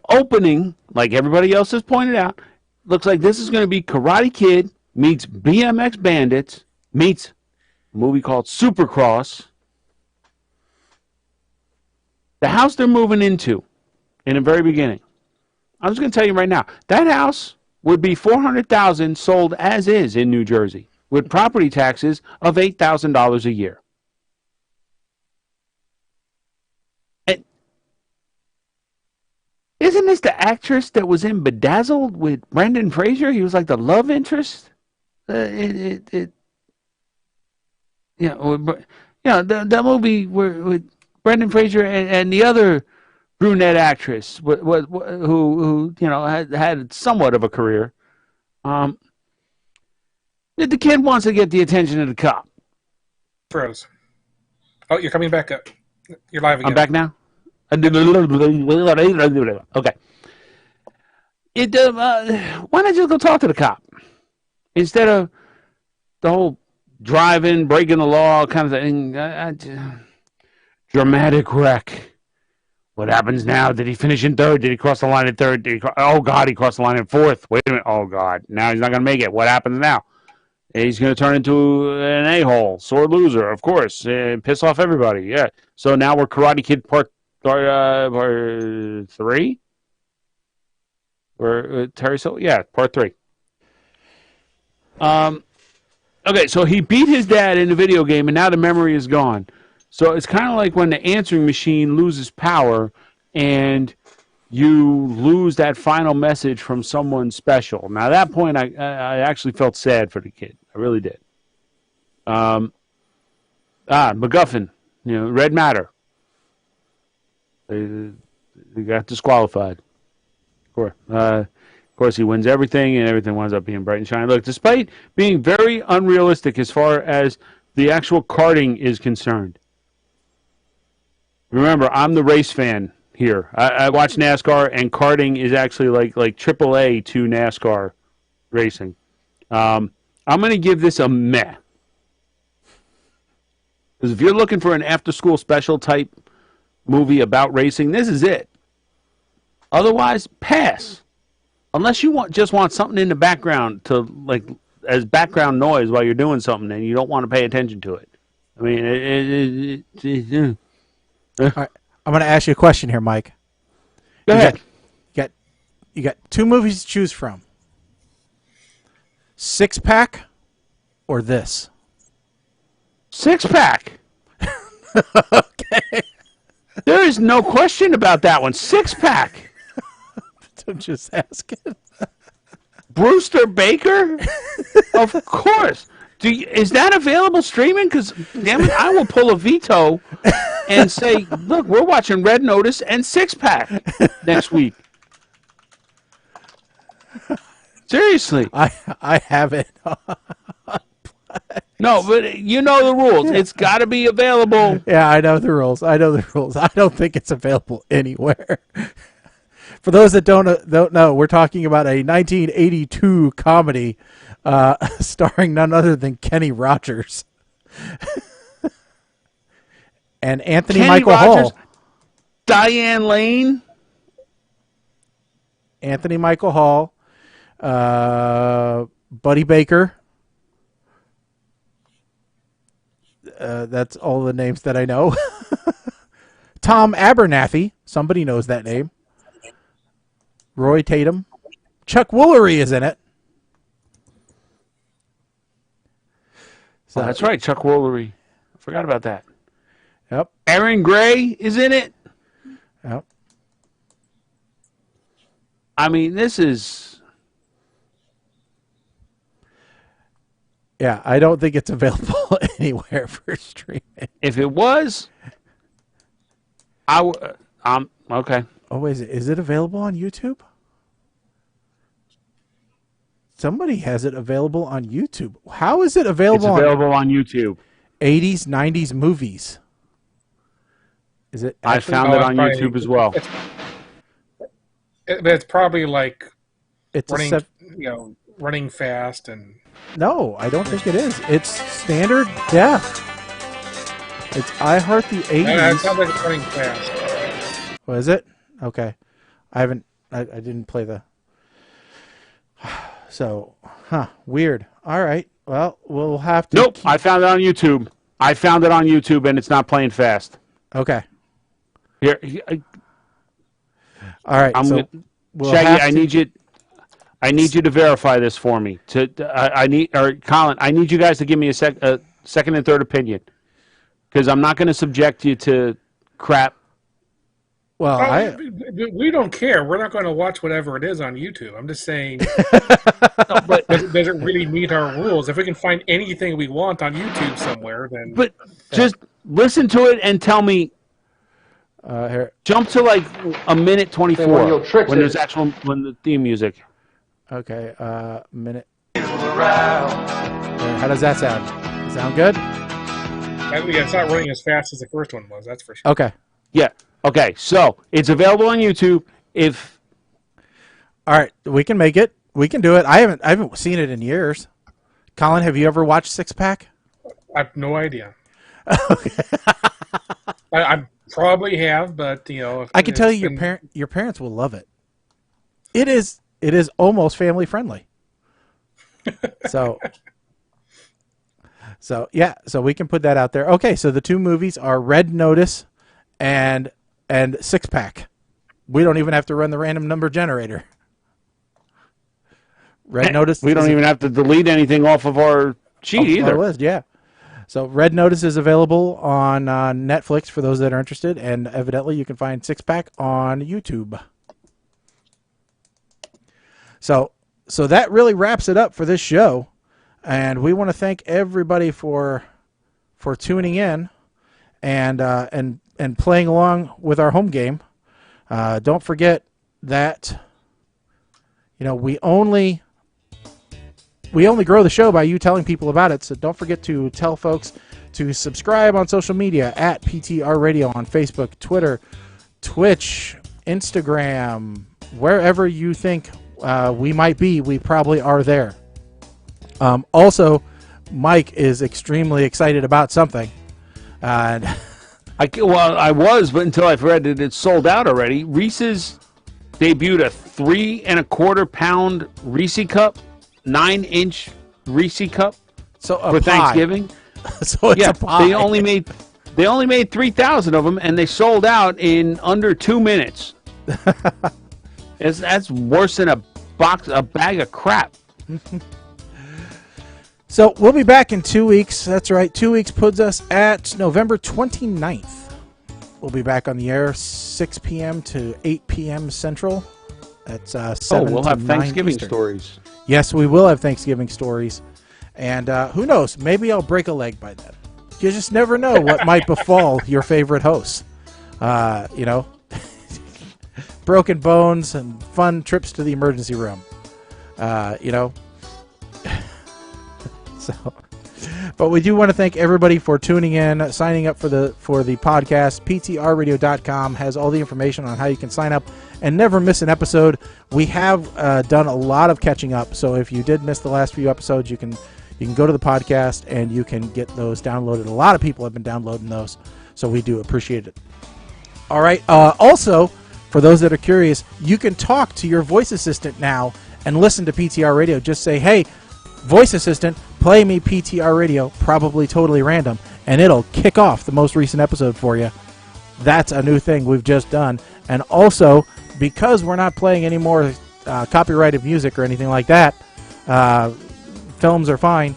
opening, like everybody else has pointed out, looks like this is going to be Karate Kid meets BMX Bandits meets a movie called Supercross. The house they're moving into in the very beginning I'm just going to tell you right now. That house would be $400,000 sold as is in New Jersey with property taxes of $8,000 a year. And isn't this the actress that was in Bedazzled with Brendan Fraser? He was like the love interest. The movie with Brendan Fraser and the other brunette actress who had somewhat of a career. The kid wants to get the attention of the cop. Froze. Oh, you're coming back up. You're live again. I'm back now? Okay. Why not just go talk to the cop? Instead of the whole driving, breaking the law kind of thing. Dramatic wreck. What happens now? Did he finish in third? Did he cross the line in third? Oh, God, he crossed the line in fourth. Wait a minute. Oh, God. Now he's not going to make it. What happens now? He's going to turn into an a-hole, sore loser, of course, and piss off everybody. Yeah. So now we're Karate Kid part 3? Or Terry Silver? Yeah, part 3. Okay, so he beat his dad in the video game, and now the memory is gone. So it's kind of like when the answering machine loses power and you lose that final message from someone special. Now, at that point, I actually felt sad for the kid. I really did. MacGuffin, Red Matter. They got disqualified. Of course, he wins everything, and everything winds up being bright and shiny. Look, despite being very unrealistic as far as the actual karting is concerned, remember, I'm the race fan here. I watch NASCAR, and karting is actually like AAA to NASCAR racing. I'm going to give this a meh. Because if you're looking for an after-school special type movie about racing, this is it. Otherwise, pass. Unless you just want something in the background to as background noise while you're doing something, and you don't want to pay attention to it. I mean, All right. I'm going to ask you a question here, Mike. Go ahead. You got 2 movies to choose from. Six Pack or this? Six Pack. Okay. There is no question about that one. Six Pack. I'm just asking. Brewster Baker? Of course. Is that available streaming? Because, damn it, I will pull a veto and say, look, we're watching Red Notice and Six Pack next week. Seriously. I have it. No, but you know the rules. It's got to be available. Yeah, I know the rules. I don't think it's available anywhere. For those that don't know, we're talking about a 1982 comedy starring none other than Kenny Rogers and Anthony Michael Hall. Diane Lane. Anthony Michael Hall. Buddy Baker. That's all the names that I know. Tom Abernathy. Somebody knows that name. Roy Tatum. Chuck Woolery is in it. So that's right, Chuck Woolery. I forgot about that. Yep. Aaron Gray is in it. Yep. I mean, this is... Yeah, I don't think it's available anywhere for streaming. If it was, okay. Oh, is it available on YouTube? Somebody has it available on YouTube. How is it available? It's available on YouTube. 80s, 90s movies. Is it? I found it on YouTube as well. It's probably like it's running fast and. No, I don't think it is. It's standard def. It's iHeart the 80s. It sounds like it's running fast. What is it? Okay. I didn't play the... So, weird. All right. Well, we'll have to... Nope, I found it on YouTube. And it's not playing fast. Okay. Here. All right. we'll Shaggy, have I to- need you to verify this for me. Colin, I need you guys to give me a second and third opinion, because I'm not going to subject you to crap. Well, we don't care. We're not going to watch whatever it is on YouTube. I'm just saying, No, but does it really meet our rules? If we can find anything we want on YouTube somewhere, then just listen to it and tell me. here. Jump to like a minute 24 when there's when the theme music. Okay, minute. How does that sound? Sound good? it's not running as fast as the first one was. That's for sure. Okay. Yeah. Okay. So it's available on YouTube. All right, we can make it. We can do it. I haven't seen it in years. Colin, have you ever watched Six Pack? I have no idea. I probably have, but I can tell you your parents will love it. It is almost family friendly. So we can put that out there. Okay, so the two movies are Red Notice and Six Pack. We don't even have to run the random number generator. Red Notice. We don't even have to delete anything off of our sheet either. Our list, yeah. So Red Notice is available on Netflix for those that are interested, and evidently you can find Six Pack on YouTube. So that really wraps it up for this show, and we want to thank everybody for tuning in and playing along with our home game. Don't forget that we only grow the show by you telling people about it. So don't forget to tell folks to subscribe on social media at PTR Radio on Facebook, Twitter, Twitch, Instagram, wherever you think we might be. We probably are there. Also, Mike is extremely excited about something. I was, but until I read that it's sold out already. Reese's debuted a 3.25 pound Reese cup, 9-inch Reese cup for Thanksgiving. So it's a pie. They only made 3,000 of them, and they sold out in under 2 minutes. That's worse than a bag of crap. So we'll be back in 2 weeks. That's right. 2 weeks puts us at November 29th. We'll be back on the air 6 p.m. to 8 p.m. Central. That's 7 we'll to have 9 Thanksgiving Eastern. stories. Yes, we will have Thanksgiving stories. And who knows? Maybe I'll break a leg by then. You just never know what might befall your favorite hosts. Broken bones and fun trips to the emergency room. But we do want to thank everybody for tuning in, signing up for the podcast. PTRradio.com has all the information on how you can sign up and never miss an episode. We have done a lot of catching up, so if you did miss the last few episodes, you can go to the podcast and you can get those downloaded. A lot of people have been downloading those, so we do appreciate it. All right. Also, for those that are curious, you can talk to your voice assistant now and listen to PTR Radio. Just say, hey, voice assistant, play me PTR Radio, probably totally random, and it'll kick off the most recent episode for you. That's a new thing we've just done. And also, because we're not playing any more copyrighted music or anything like that, films are fine,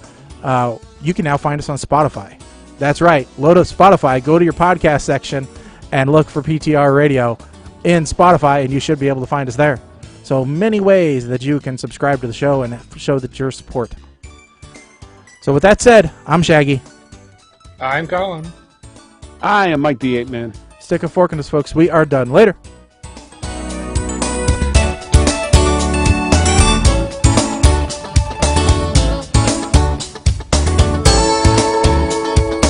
you can now find us on Spotify. That's right. Load up Spotify, go to your podcast section, and look for PTR Radio in Spotify, and you should be able to find us there. So many ways that you can subscribe to the show and show that your support. So with that said, I'm Shaggy. I'm Colin. I am Mike the 8 Man. Stick a fork in us, folks. We are done. Later.